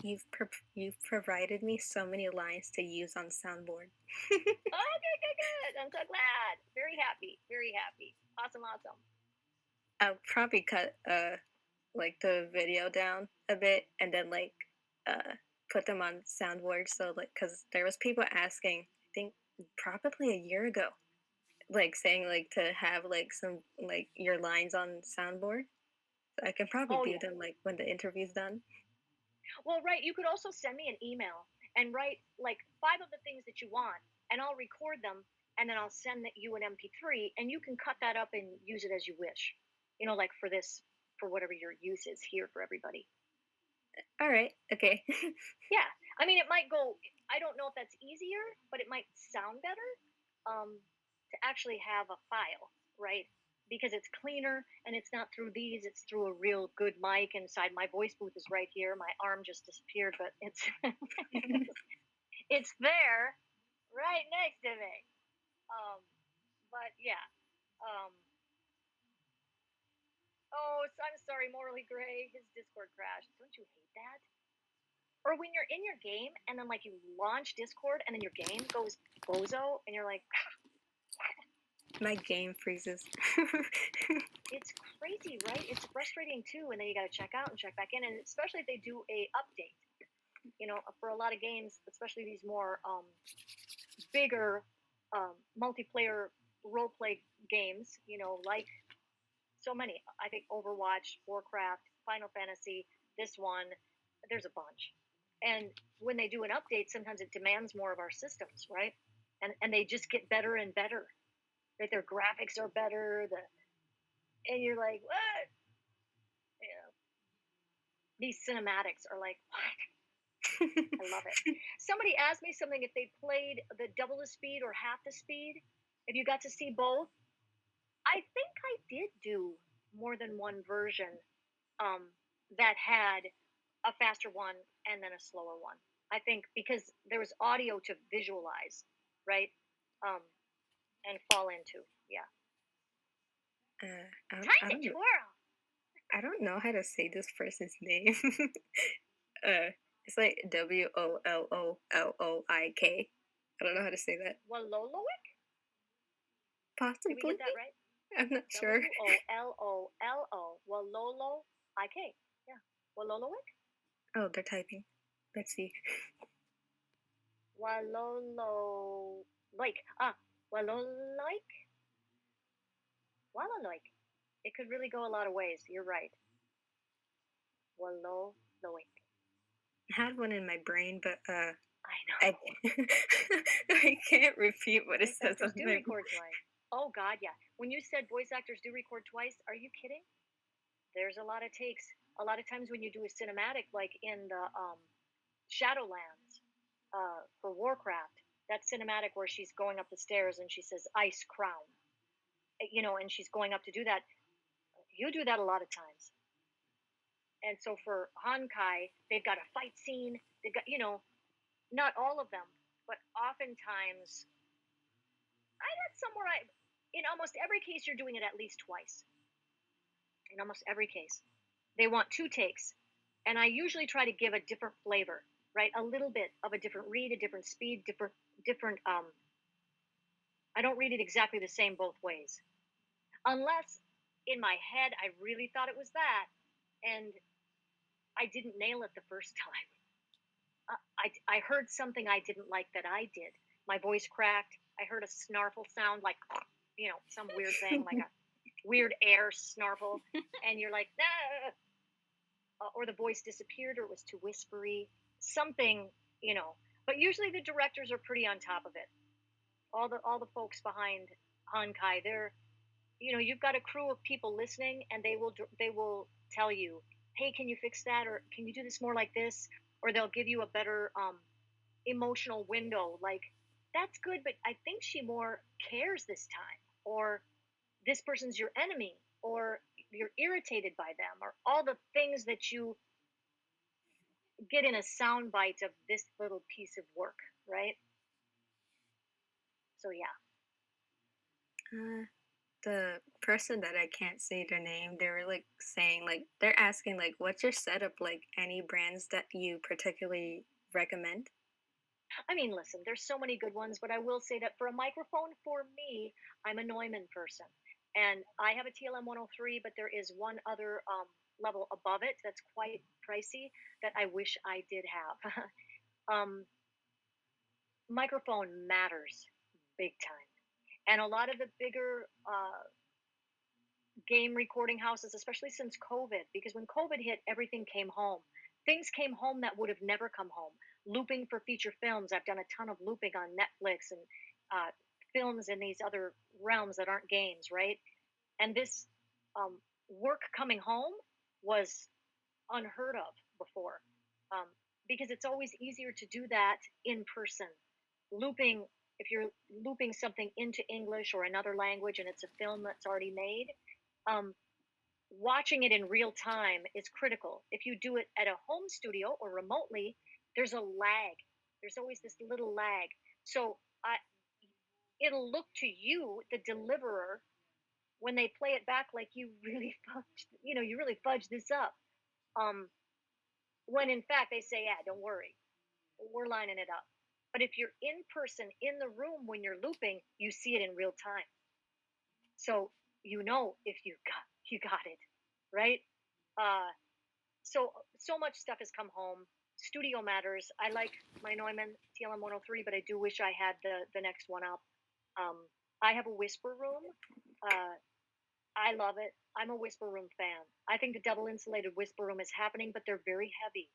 You've provided me so many lines to use on soundboard. Okay, good. I'm so glad. Very happy. Very happy. Awesome. I'll probably cut like the video down a bit and then like put them on soundboard. So like, cause there was people asking, I think probably a year ago, like saying like to have like some like your lines on soundboard. So I can probably Oh do yeah. them like when the interview's done. Well, right. You could also send me an email and write like 5 of the things that you want, and I'll record them, and then I'll send you an MP3, and you can cut that up and use it as you wish. Like for whatever your use is here for everybody. All right. Okay. Yeah. I mean, it might go. I don't know if that's easier, but it might sound better to actually have a file, right? Because it's cleaner and it's not through these, it's through a real good mic inside. My voice booth is right here. My arm just disappeared, but it's it's there right next to me. But yeah. Oh, I'm sorry, Morally Gray. His Discord crashed. Don't you hate that? Or when you're in your game and then like you launch Discord and then your game goes bozo and you're like, My game freezes. it's crazy, right? It's frustrating too, and then you got to check out and check back in, and especially if they do a update. For a lot of games, especially these more bigger multiplayer role play games, like so many. I think Overwatch, Warcraft, Final Fantasy, this one, there's a bunch. And when they do an update, sometimes it demands more of our systems, right? And they just get better and better. Right? Their graphics are better. And you're like, what? These cinematics are like, what? I love it. Somebody asked me something if they played the double the speed or half the speed. If you got to see both, I think I did do more than one version that had a faster one and then a slower one. I think because there was audio to visualize, right? And fall into. Yeah. Time to twirl. I don't know how to say this person's name. It's like Wololoik. I don't know how to say that. Wololoik? Possibly. Did we get that right? I'm not sure. Wololo. Wololoik. Yeah. Wololoik? Oh, they're typing. Let's see. Wololoik. Wololoik? Wololoik. It could really go a lot of ways. You're right. Wololoik. I had one in my brain, but I know. I can't repeat what it says on do my record twice. Oh God, yeah. When you said voice actors do record twice, are you kidding? There's a lot of takes. A lot of times when you do a cinematic, like in the Shadowlands for Warcraft, that cinematic where she's going up the stairs and she says "Ice Crown," and she's going up to do that. You do that a lot of times. And so for Honkai, they've got a fight scene. They've got, not all of them, but oftentimes, in almost every case, you're doing it at least twice. In almost every case, they want 2 takes, and I usually try to give a different flavor, right? A little bit of a different read, a different speed, different. I don't read it exactly the same both ways, unless in my head I really thought it was that, and I didn't nail it the first time. I heard something I didn't like that I did. My voice cracked. I heard a snarfle sound like, some weird thing, like a weird air snarfle. And you're like, nah. Or the voice disappeared or it was too whispery. Something, But usually the directors are pretty on top of it. All the folks behind Honkai, you've got a crew of people listening, and they will tell you, hey, can you fix that, or can you do this more like this, or they'll give you a better emotional window, like that's good, but I think she more cares this time, or this person's your enemy, or you're irritated by them, or all the things that you get in a sound bite of this little piece of work, right? So yeah. The person that I can't say their name, they were like saying like they're asking like what's your setup like any brands that you particularly recommend? I mean, listen, there's so many good ones, but I will say that for a microphone, for me, I'm a Neumann person. And I have a TLM 103, but there is one other level above it that's quite pricey that I wish I did have. um, Microphone matters big time. And a lot of the bigger game recording houses, especially since COVID, because when COVID hit, everything came home. Things came home that would have never come home. Looping for feature films. I've done a ton of looping on Netflix and uh, films in these other realms that aren't games, right? And this work coming home was unheard of before, um, because it's always easier to do that in person. Looping, if you're looping something into English or another language and it's a film that's already made, um, watching it in real time is critical. If you do it at a home studio or remotely, there's a lag. There's always this little lag. So it'll look to you, the deliverer, when they play it back like you really fudged, you really fudged this up. Um, when in fact they say, yeah, don't worry, we're lining it up. But if you're in person in the room when you're looping, you see it in real time. So if you got it, right? Uh, so much stuff has come home. Studio matters. I like my Neumann TLM 103, but I do wish I had the next one up. Um, I have a whisper room. Uh, I love it. I'm a whisper room fan. I think the double insulated whisper room is happening, but they're very heavy.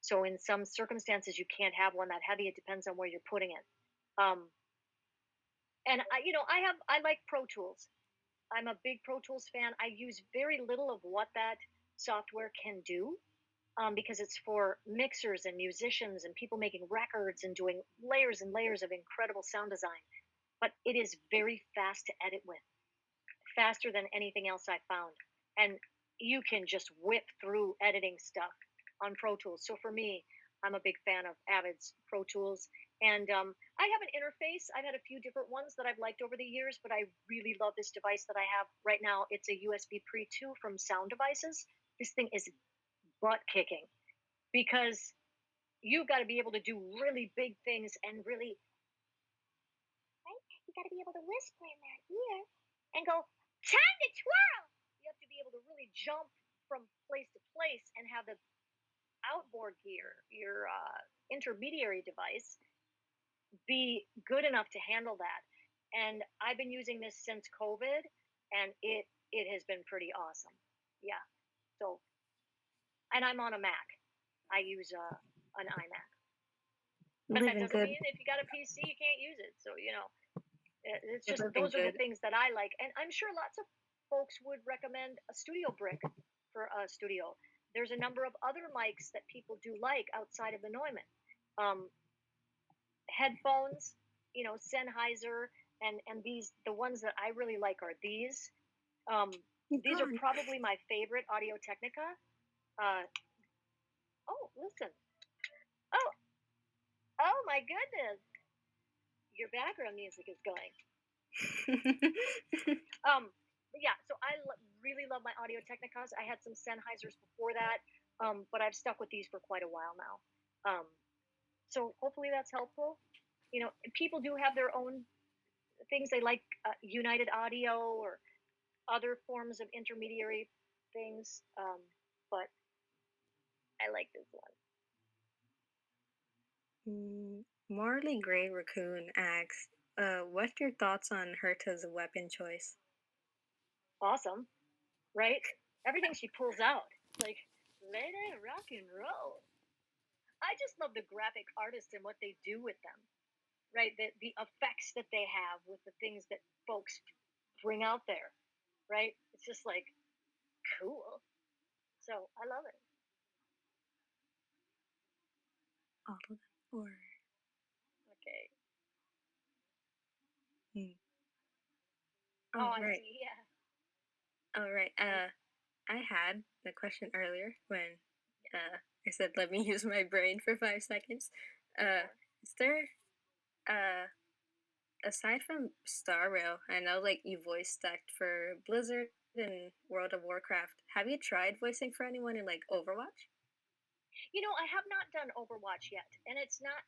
So in some circumstances, you can't have one that heavy. It depends on where you're putting it. Um, and I like Pro Tools. I'm a big Pro Tools fan. I use very little of what that software can do, because it's for mixers and musicians and people making records and doing layers and layers of incredible sound design. But it is very fast to edit with, faster than anything else I found. And you can just whip through editing stuff on Pro Tools. So for me, I'm a big fan of Avid's Pro Tools. And I have an interface. I've had a few different ones that I've liked over the years, but I really love this device that I have right now. It's a USB Pre 2 from Sound Devices. This thing is butt kicking because you've got to be able to do really big things and really, right? You got to be able to whisper in their ear and go, time to twirl. You have to be able to really jump from place to place and have the outboard gear, your intermediary device, be good enough to handle that. And I've been using this since COVID, and it has been pretty awesome. Yeah. So, and I'm on a Mac. I use an iMac. But that Living doesn't good. mean if you got a PC you can't use it. So it's You're just living those are the good. things that I like, and I'm sure lots of folks would recommend a studio brick for a studio. There's a number of other mics that people do like outside of the Neumann. Headphones, Sennheiser, and the ones that I really like are these. Um, You're these are gone. probably my favorite Audio Technica. Oh, listen. Oh, oh my goodness. Your background music is going. Yeah, so really love my Audio Technicas. I had some Sennheisers before that, but I've stuck with these for quite a while now. So hopefully that's helpful. People do have their own things they like, United Audio or other forms of intermediary things, but I like this one. Marley Gray Raccoon asks, what's your thoughts on Herta's weapon choice? Awesome, right? Everything she pulls out, like, lady rock and roll. I just love the graphic artists and what they do with them, right? The effects that they have with the things that folks bring out there, right? It's just like cool. So I love it. All of them, or Okay. oh Oh, I right, see. Yeah. oh right. I had the question earlier when I said, let me use my brain for 5 seconds. Is there, uh, aside from Star Rail, I know like you voice act for Blizzard and World of Warcraft. Have you tried voicing for anyone in like Overwatch? I have not done Overwatch yet, and it's not.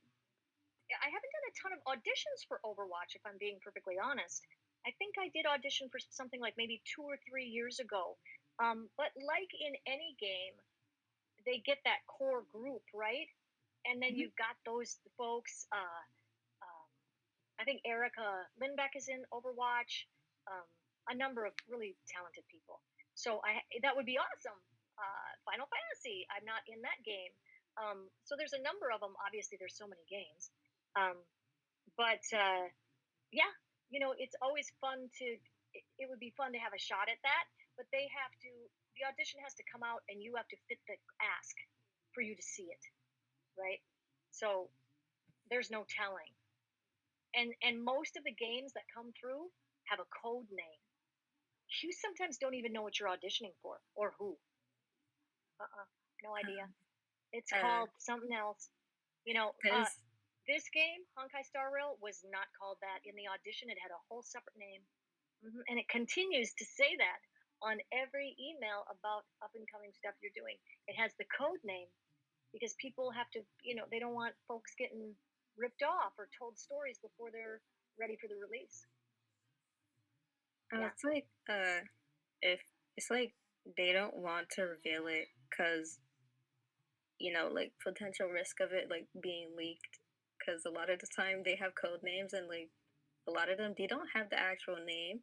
I haven't done a ton of auditions for Overwatch, if I'm being perfectly honest. I think I did audition for something like maybe 2 or 3 years ago. But like in any game, they get that core group, right? And then Mhm. you've got those folks. Um, I think Erica Lindbeck is in Overwatch. Um, a number of really talented people. So that would be awesome. Final Fantasy. I'm not in that game. So there's a number of them. Obviously, there's so many games. Um, but yeah, it's always fun to. It would be fun to have a shot at that. But they have to. The audition has to come out, and you have to fit the ask for you to see it, right? So there's no telling. And most of the games that come through have a code name. You sometimes don't even know what you're auditioning for or who. No idea. It's Uh, called something else. You know, uh, there's this game, Honkai Star Rail, was not called that in the audition. It had a whole separate name, and it continues to say that on every email about up and coming stuff you're doing. It has the code name because people have to, they don't want folks getting ripped off or told stories before they're ready for the release. Yeah. it's like if it's like they don't want to reveal it because like potential risk of it like being leaked because a lot of the time they have code names and like a lot of them they don't have the actual name.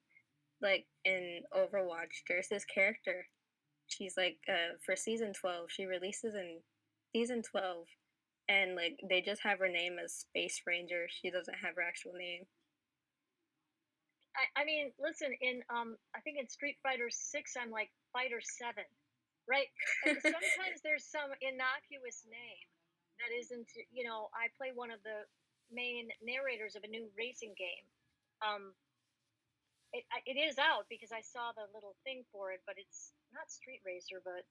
Like in Overwatch, there's this character. She's like for season 12, she releases in season 12, and like they just have her name as Space Ranger. She doesn't have her actual name. I mean, listen, in I think in Street Fighter 6, I'm like Fighter 7, right? Sometimes there's some innocuous name that isn't, I play one of the main narrators of a new racing game. Um, it is out because I saw the little thing for it, but it's not Street Racer. But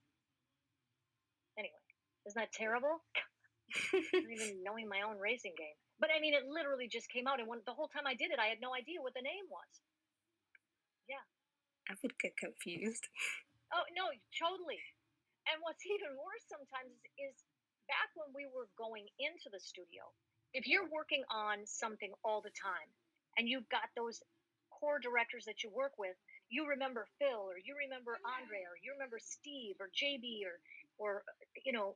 anyway, isn't that terrible? Not even knowing my own racing game. But I mean, it literally just came out, and the whole time I did it, I had no idea what the name was. Yeah. I would get confused. Oh no, totally. And what's even worse sometimes is back when we were going into the studio, if you're working on something all the time and you've got those core directors that you work with, you remember Phil or you remember Andre or you remember Steve or JB or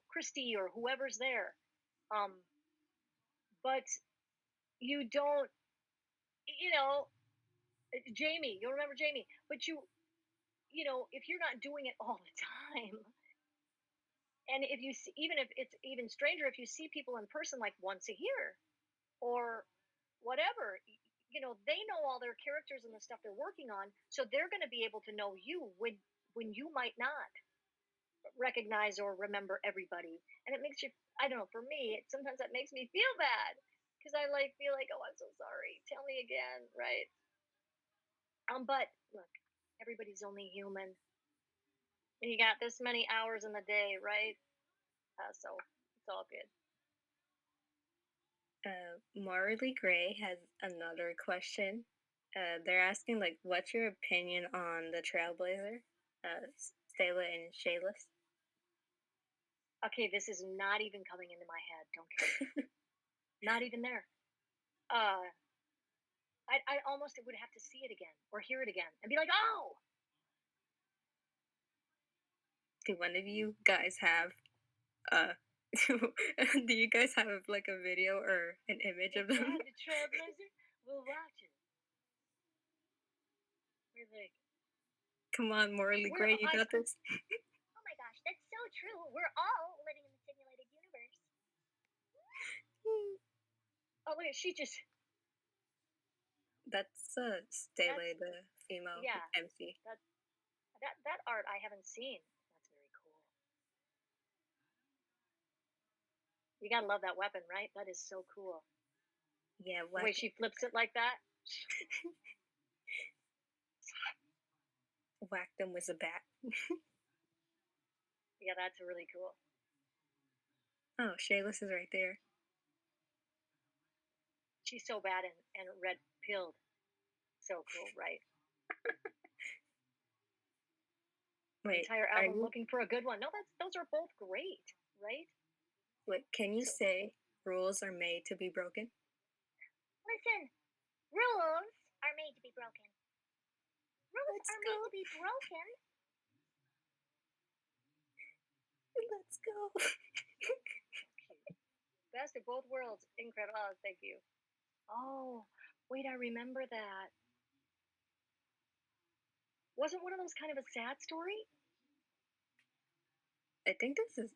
Christy or whoever's there. But you don't, Jamie, you'll remember Jamie, but if you're not doing it all the time, and if you see, even if it's even stranger, if you see people in person like once a year or whatever, they know all their characters and the stuff they're working on, so they're going to be able to know you when you might not recognize or remember everybody, and it makes you. I don't know. For me, sometimes that makes me feel bad because I feel like, oh, I'm so sorry. Tell me again, right? But look, everybody's only human. And you got this many hours in the day, right? So it's all good. Marley Gray has another question. They're asking like, what's your opinion on the Trailblazer, Stella and Shayless? Okay, this is not even coming into my head. Don't care. Not even there. I almost would have to see it again or hear it again and be like, oh. Do one of you guys have do you guys have like a video or an image of If you them? have the Trailblazer, we'll watch it. We're like, Come on, Marley Gray, you got this. Oh my gosh, that's so true. We're all living in the simulated universe. oh look, she just. That's Stella, the female Yeah. MC. That art I haven't seen. That's very cool. You gotta love that weapon, right? That is so cool. Yeah, The way she flips it like that. Whack them with a bat. Yeah, that's really cool. Oh, Shayless is right there. She's so bad and red pilled. So cool, right? Wait, Entire are album you? looking for a good one. No, those are both great, right? Wait, can you So say rules are made to be broken? Listen, rules are made to be broken. Rules Let's are go. made to be broken. Let's go. cute. Best of both worlds. Incredible. Oh, thank you. Oh, wait, I remember that. Wasn't one of those kind of a sad story? I think this is.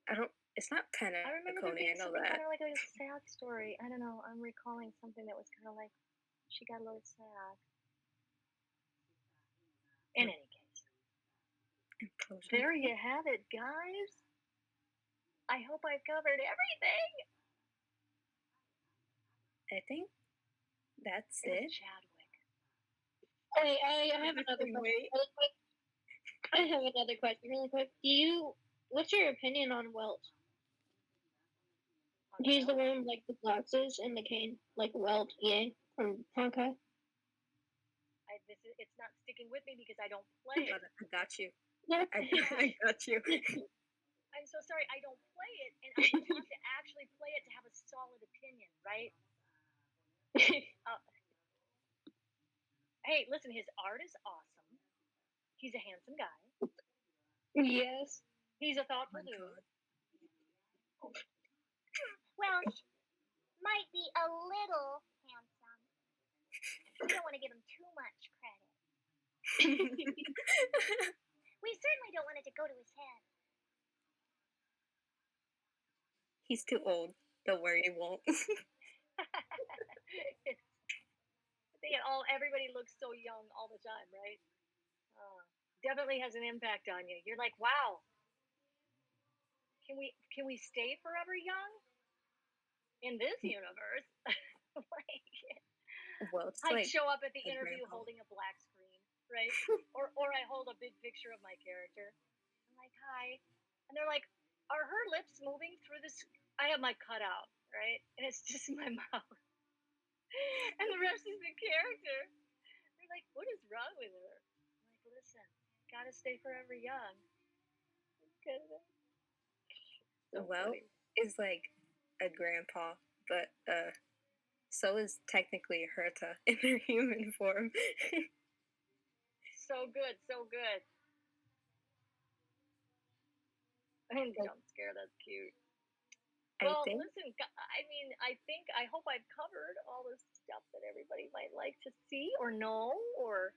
I don't. It's not I remember there Penacony. I being know something that. kind of like a sad story. I don't know. I'm recalling something that was kind of like she got a little sad. In any case, Implosion. there you have it, guys. I hope I've covered everything. I think that's It was it. Chadwick. Wait, I have another question. Wait. Really quick. I have another question, really quick. What's your opinion on Welt? On He's the Will? one with, like, the glasses and the cane, like Welt, yeah, from Honkai. It's not sticking with me because I don't play it. I got you. Yeah. I got you. I'm so sorry. I don't play it, and I would have to actually play it to have a solid opinion, right? Hey, listen, his art is awesome. He's a handsome guy. Yes. He's a thoughtful Oh my dude. God. Well, might be a little handsome. We don't want to give him too much credit. We certainly don't want it to go to his head. He's too old. Don't worry, he won't. Everybody looks so young all the time, right? Definitely has an impact on you. You're like, wow, can we stay forever young in this universe? Well, it's I like show up at the a interview grandpa. holding a black screen, right? or I hold a big picture of my character. I'm like, hi, and they're like, are her lips moving through this? I have my cutout, right, and it's just my mouth, and the rest is the character. They're like, what is wrong with her? I'm like, listen, gotta stay forever young. So Well, funny. is like a grandpa, but so is technically Herta in her human form. So good, so good. And jump scare, that's cute. Well, listen, I hope I've covered all the stuff that everybody might like to see or know, or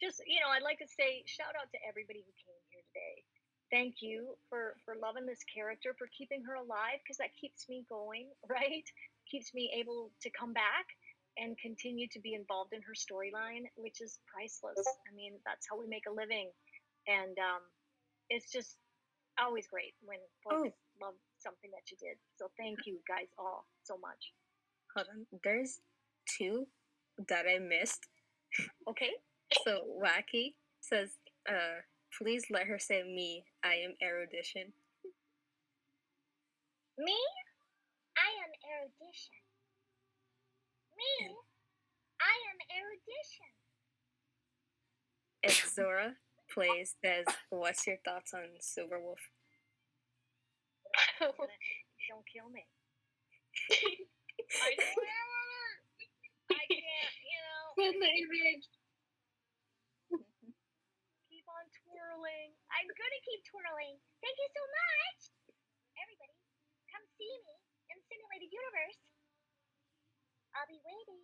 just, I'd like to say shout out to everybody who came here today. Thank you for loving this character, for keeping her alive, because that keeps me going, right? Keeps me able to come back and continue to be involved in her storyline, which is priceless. I mean, that's how we make a living. And it's just always great when folks love something that you did. So thank you guys all so much. Hold on. There's two that I missed. Okay. So Wacky says, please let her say me. I am erudition. Me? I am erudition. Me? I am erudition. Exora plays says, what's your thoughts on Silverwolf? Don't kill me. I can't, Send the image. keep on twirling. I'm gonna keep twirling. Thank you so much. Everybody, come see me in the simulated universe. I'll be waiting.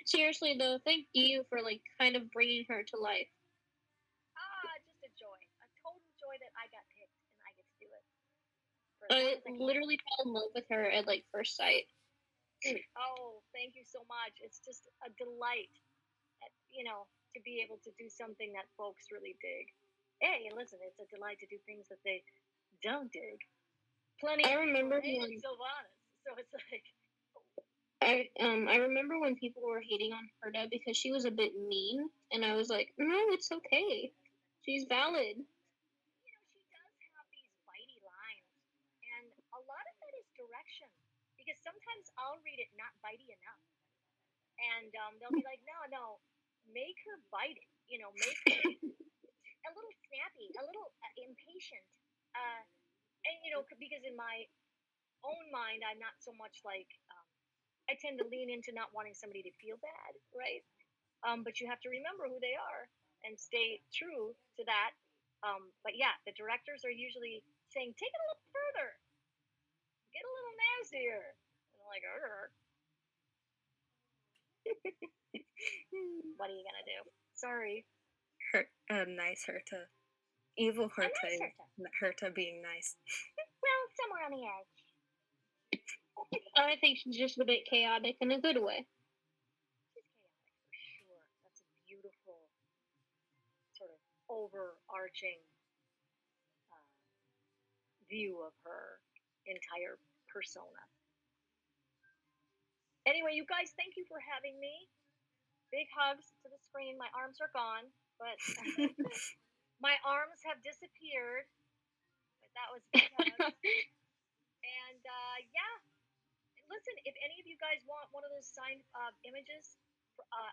Seriously though, thank you for like kind of bringing her to life. Just a joy, a total joy that I got picked and I get to do it. I literally fell in love with her at like first sight. Oh, thank you so much. It's just a delight, to be able to do something that folks really dig. Hey, and listen, it's a delight to do things that they don't dig. Plenty. I remember when Sylvanas, so it's like. I remember when people were hating on Herta because she was a bit mean, and I was like, no, it's okay. She's valid. She does sometimes I'll read it not bitey enough, and they'll be like, no, make her bite it. Make her a little snappy, a little impatient. And because in my own mind, I'm not so much like I tend to lean into not wanting somebody to feel bad, right? But you have to remember who they are and stay true to that. But yeah, the directors are usually saying, take it a little further, get a little nastier. And I'm like, what are you gonna do? Sorry. Nice Herta. Evil Herta. nice Herta. Herta being nice. Well, somewhere on the edge. I think she's just a bit chaotic in a good way. She's chaotic for sure. That's a beautiful sort of overarching view of her entire persona. Anyway, you guys, thank you for having me. Big hugs to the screen. My arms are gone, but my arms have disappeared. But that was big hugs. And yeah, listen, if any of you guys want one of those signed images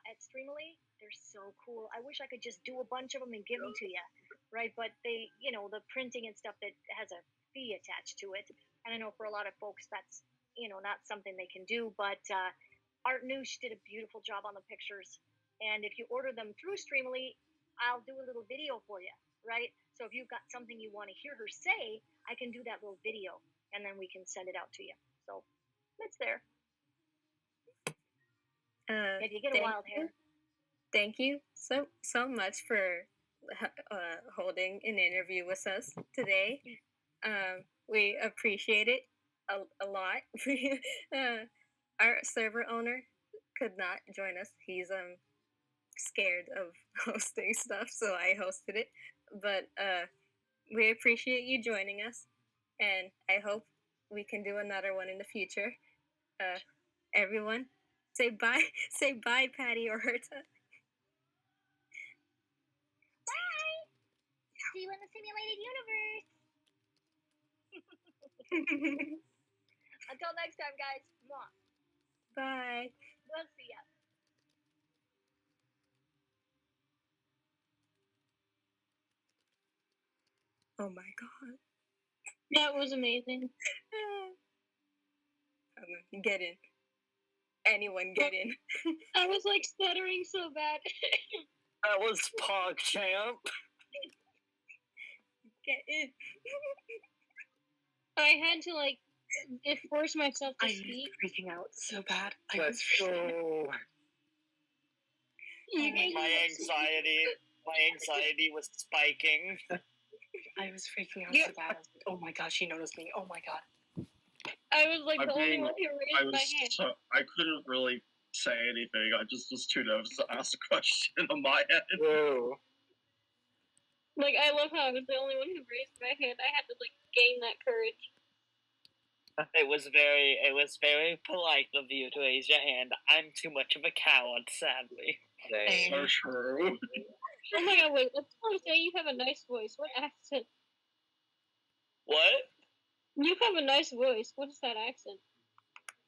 at Streamily, they're so cool. I wish I could just do a bunch of them and give them to you, right? But they, the printing and stuff that has a fee attached to it. And I know for a lot of folks that's, not something they can do. But Art Noosh did a beautiful job on the pictures. And if you order them through Streamily, I'll do a little video for you, right? So if you've got something you want to hear her say, I can do that little video, and then we can send it out to you. So it's there. If you get a wild hair. Thank you so much for holding an interview with us today. We appreciate it a lot. Our server owner could not join us. He's scared of hosting stuff, so I hosted it. But we appreciate you joining us, and I hope we can do another one in the future. Everyone, say bye. Say bye, Patty or Herta. Bye. See you in the simulated universe. Until next time, guys. Mwah. Bye. We'll see ya. Oh my god. That was amazing. Get in. Anyone get in. I was like stuttering so bad. That was PogChamp. Get in. I had to like force myself to I was speak. freaking out so bad. Let's go. My anxiety was spiking. I was freaking out Yeah. so bad. I was like, oh my god, she noticed me. Oh my god. I was like the only one who raised my hand. I couldn't really say anything. I just was too nervous to ask a question on my end. Whoa. Like I love how I was the only one who raised my hand. I had to like gain that courage. It was very polite of you to raise your hand. I'm too much of a coward, sadly. So true. Oh my god, wait, let's say you have a nice voice. What accent? What? You have a nice voice. What is that accent?